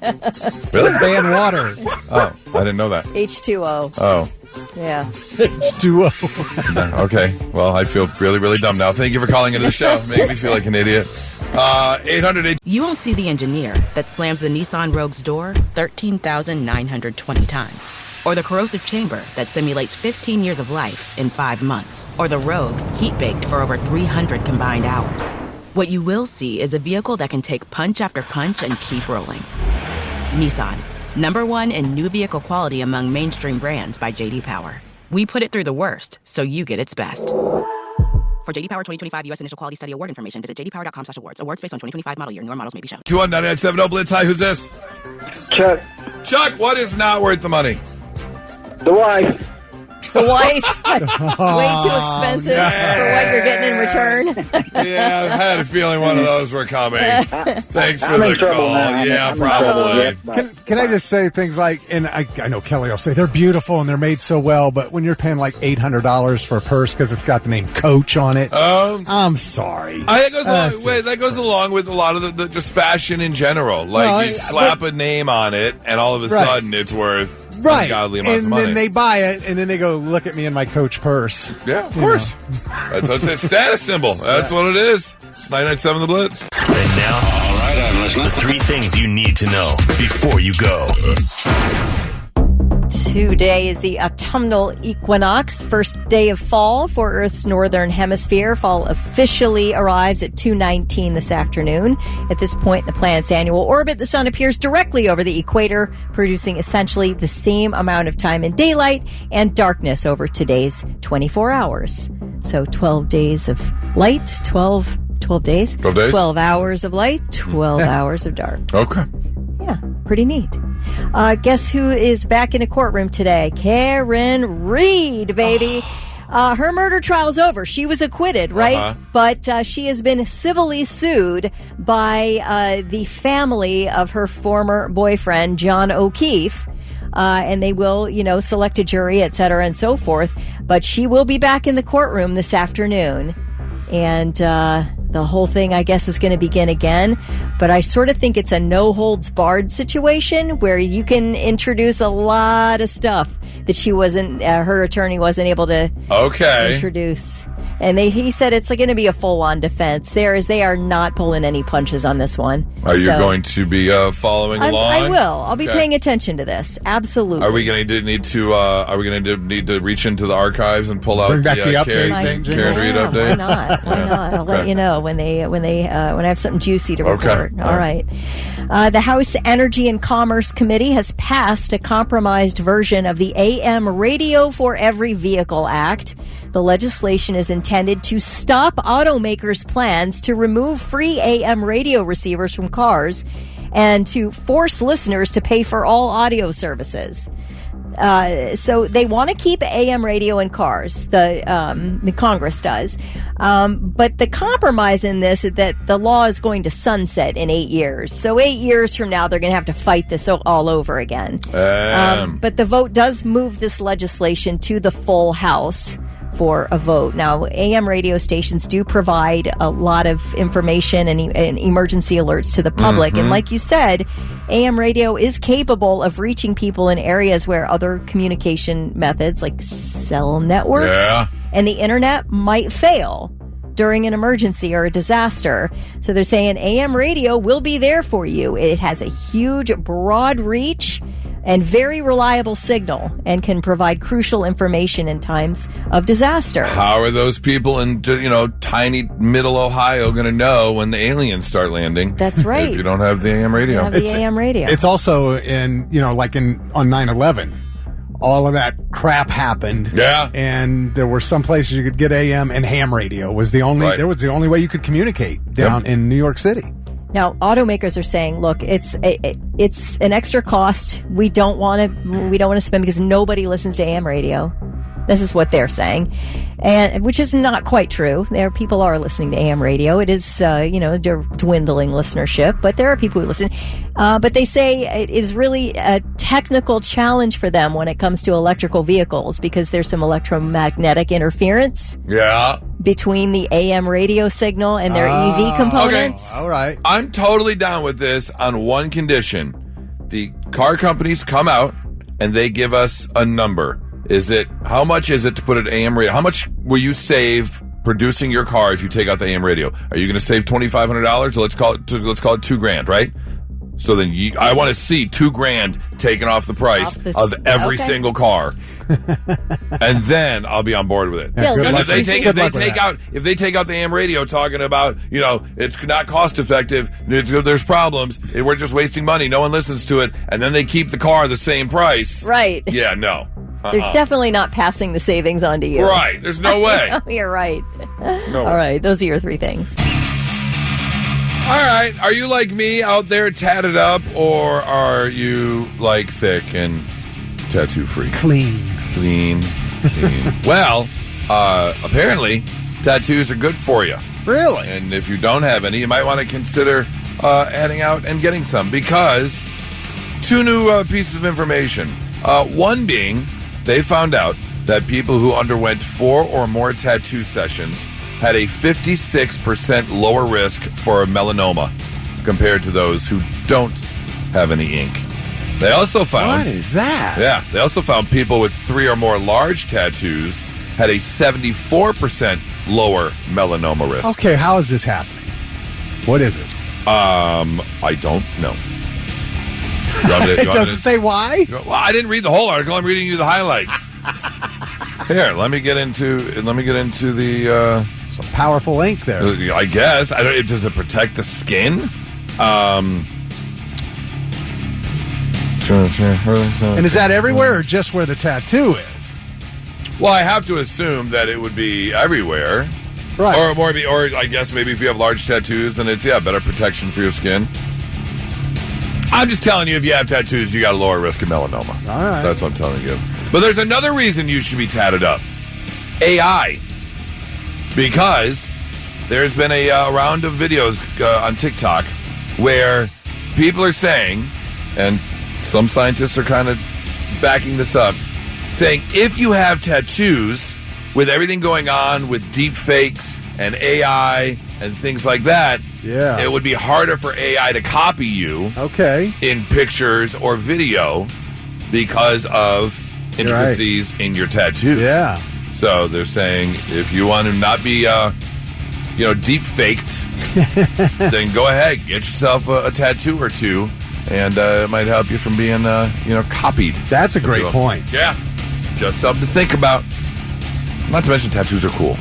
Really? Ban water. Oh, I didn't know that. H2O. Oh. Yeah. H2O. Okay. Well, I feel really, really dumb now. Thank you for calling into the show. Make me feel like an idiot. 800. You won't see the engineer that slams the Nissan Rogue's door 13,920 times. Or the corrosive chamber that simulates 15 years of life in 5 months. Or the Rogue heat-baked for over 300 combined hours. What you will see is a vehicle that can take punch after punch and keep rolling. Nissan, #1 in new vehicle quality among mainstream brands by J.D. Power. We put it through the worst, so you get its best. For J.D. Power 2025 U.S. Initial Quality Study Award information, visit jdpower.com/awards. Awards based on 2025 model year. Newer models may be shown. 219-970 Blitz. Hi, who's this? Chuck. Chuck, what is not worth the money? The wife. The wife. Way too expensive for what you're getting in return. Yeah, I had a feeling one of those were coming. Thanks for the call. Now. Yeah, probably. Can I just say things like, and I know Kelly will say they're beautiful and they're made so well, but when you're paying like $800 for a purse because it's got the name Coach on it, I'm sorry. That goes along with a lot of the just fashion in general. Like you slap a name on it, and all of a sudden it's worth ungodly amounts of money. And then they buy it, and then they go, look at me in my Coach purse. Yeah, of course. That's a status symbol. That's what it is. 99.7 The Blitz. And now, The 3 things you need to know before you go. Today is the autumnal equinox, first day of fall for Earth's northern hemisphere. Fall officially arrives at 2:19 this afternoon. At this point in the planet's annual orbit, the sun appears directly over the equator, producing essentially the same amount of time in daylight and darkness over today's 24 hours. So 12 days of light, 12 days? 12 days? 12 hours of light, 12 hours of dark. Okay. Yeah, pretty neat. Guess who is back in a courtroom today? Karen Reed, baby. Her murder trial's over. She was acquitted, right? Uh-huh. But she has been civilly sued by the family of her former boyfriend, John O'Keefe. And they will, select a jury, et cetera, and so forth. But she will be back in the courtroom this afternoon. And the whole thing, I guess, is going to begin again. But I sort of think it's a no-holds-barred situation where you can introduce a lot of stuff that her attorney wasn't able to introduce. And he said it's going to be a full-on defense. They are not pulling any punches on this one. Are you going to be following along? I will. I'll be paying attention to this. Absolutely. Are we going to need to reach into the archives and pull out Bring back the Karen Reed update? Why not? Why not? I'll let you know when I have something juicy to report. Okay. All right. The House Energy and Commerce Committee has passed a compromised version of the AM Radio for Every Vehicle Act. The legislation is intended to stop automakers' plans to remove free AM radio receivers from cars and to force listeners to pay for all audio services. So they want to keep AM radio in cars. The Congress does. But the compromise in this is that the law is going to sunset in 8 years. So 8 years from now, they're going to have to fight this all over again. But the vote does move this legislation to the full House for a vote. Now, AM radio stations do provide a lot of information and emergency alerts to the public. And like you said, AM radio is capable of reaching people in areas where other communication methods like cell networks and the internet might fail during an emergency or a disaster. So they're saying AM radio will be there for you. It has a huge, broad reach and very reliable signal and can provide crucial information in times of disaster. How are those people in, tiny middle Ohio going to know when the aliens start landing? That's right. If you don't have the AM radio. AM radio. It's also on 9/11. All of that crap happened. Yeah. And there were some places you could get AM, and ham radio was the only the only way you could communicate down in New York City. Now, automakers are saying, look, it's an extra cost. We don't want to spend because nobody listens to AM radio. This is what they're saying, and which is not quite true. People are listening to AM radio. It is, dwindling listenership, but there are people who listen. But they say it is really a technical challenge for them when it comes to electrical vehicles because there's some electromagnetic interference. Yeah. Between the AM radio signal and their EV components. Okay. All right. I'm totally down with this on one condition. The car companies come out and they give us a number. How much is it to put an AM radio? How much will you save producing your car if you take out the AM radio? Are you going to save $2,500? Let's call it $2,000, right? So then I want to see $2,000 taken off the price of every single car, and then I'll be on board with it. Yeah, because if they take out the AM radio, talking about it's not cost effective, there's problems, we're just wasting money, no one listens to it, and then they keep the car the same price. Right. Yeah. No. They're definitely not passing the savings on to you. Right. There's no way. Oh, you're right. No All right. Those are your 3 things. All right. Are you like me out there tatted up, or are you like thick and tattoo free? Clean. Well, apparently tattoos are good for you. Really? And if you don't have any, you might want to consider heading out and getting some, because 2 new pieces of information. One being, they found out that people who underwent 4 or more tattoo sessions had a 56% lower risk for melanoma compared to those who don't have any ink. They also found... What is that? Yeah. They also found people with 3 or more large tattoos had a 74% lower melanoma risk. Okay, how is this happening? What is it? I don't know. It doesn't say why? Well, I didn't read the whole article. I'm reading you the highlights. Here, let me get into the some powerful ink there. I guess. Does it protect the skin? And is that everywhere or just where the tattoo is? Well, I have to assume that it would be everywhere. Right. Or I guess maybe if you have large tattoos, then it's better protection for your skin. I'm just telling you, if you have tattoos, you got a lower risk of melanoma. All right. That's what I'm telling you. But there's another reason you should be tatted up. AI. Because there's been a round of videos on TikTok where people are saying, and some scientists are kind of backing this up, saying if you have tattoos with everything going on with deep fakes and AI and things like that, it would be harder for AI to copy you in pictures or video because of intricacies in your tattoos. Yeah. So they're saying if you want to not be, deep faked, then go ahead, get yourself a tattoo or two, and it might help you from being, copied. That's a great point. Yeah. Just something to think about. Not to mention tattoos are cool.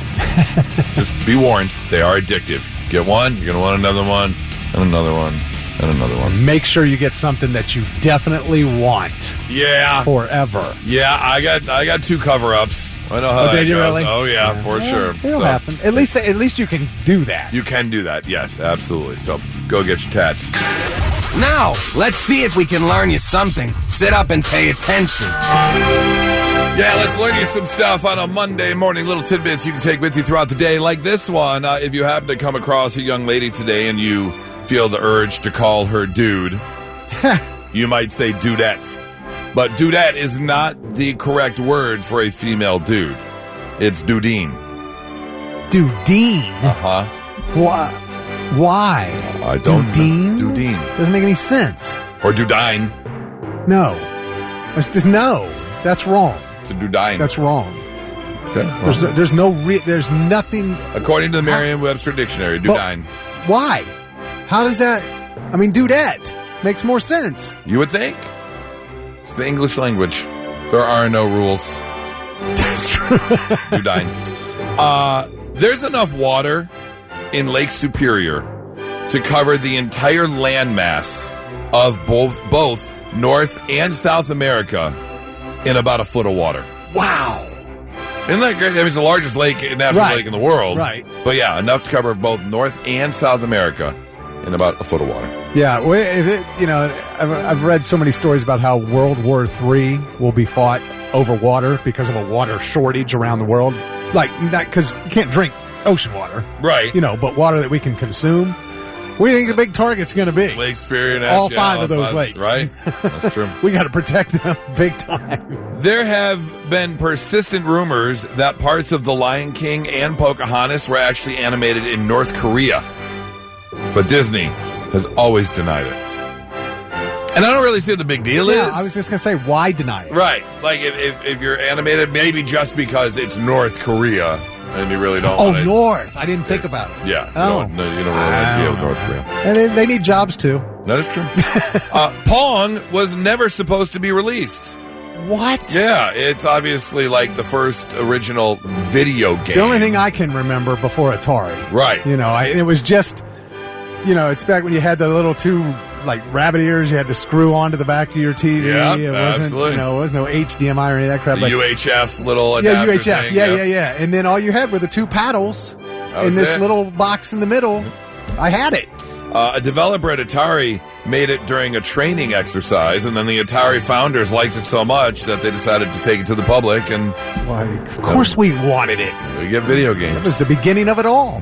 Just be warned, they are addictive. Get one, you're going to want another one, and another one, and another one. Make sure you get something that you definitely want. Yeah. Forever. Yeah, I got 2 cover-ups. I know how that did you goes. really? Oh, yeah, for sure. It'll happen. At least you can do that. You can do that, yes, absolutely. So go get your tats. Now, let's see if we can learn you something. Sit up and pay attention. Yeah, let's learn you some stuff on a Monday morning. Little tidbits you can take with you throughout the day, like this one. If you happen to come across a young lady today and you feel the urge to call her dude, you might say dudette. But dudette is not the correct word for a female dude. It's dudine. Dudine? Uh-huh. Why? I don't Dudine? know. Dudine. Doesn't make any sense. Or dudine. No. It's just no. That's wrong. It's a dudine. That's wrong. Okay. Well. There's nothing. According to the Merriam-Webster Dictionary, dudine. Why? How does that? I mean, dudette makes more sense. You would think. It's the English language. There are no rules. That's true. Dudine. There's enough water in Lake Superior to cover the entire landmass of both North and South America in about a foot of water. Wow. Isn't that great? I mean, it's the largest natural lake in the world. Right. But yeah, enough to cover both North and South America in about a foot of water. Yeah. I've read so many stories about how World War III will be fought over water because of a water shortage around the world. Like, not because you can't drink ocean water. Right. But water that we can consume. What do you think the big target's going to be? Lake Superior and all 5 of those lakes. Right. That's true. We got to protect them big time. There have been persistent rumors that parts of The Lion King and Pocahontas were actually animated in North Korea. But Disney has always denied it. And I don't really see what the big deal is. I was just going to say, why deny it? Right. Like, if you're animated, maybe just because it's North Korea, and you really don't want it. North. I didn't think about it. Yeah. You don't really want to deal with North Korea. And they need jobs, too. That is true. Pong was never supposed to be released. What? Yeah, it's obviously like the first original video game. It's the only thing I can remember before Atari. Right. It was just, it's back when you had the little 2 rabbit ears you had to screw onto the back of your TV. Yeah, it wasn't, absolutely. It was no HDMI or any of that crap. The UHF little adapter UHF. thing. Yeah. And then all you had were the 2 paddles in this little box in the middle. I had it. A developer at Atari made it during a training exercise, and then the Atari founders liked it so much that they decided to take it to the public. And of course we wanted it. We get video games. That was the beginning of it all.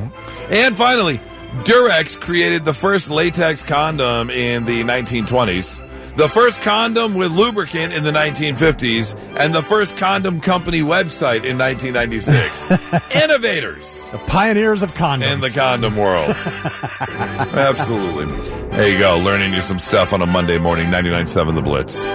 And finally, Durex created the first latex condom in the 1920s, the first condom with lubricant in the 1950s, and the first condom company website in 1996. Innovators. The pioneers of condoms. In the condom world. Absolutely. There you go, learning you some stuff on a Monday morning, 99.7 The Blitz.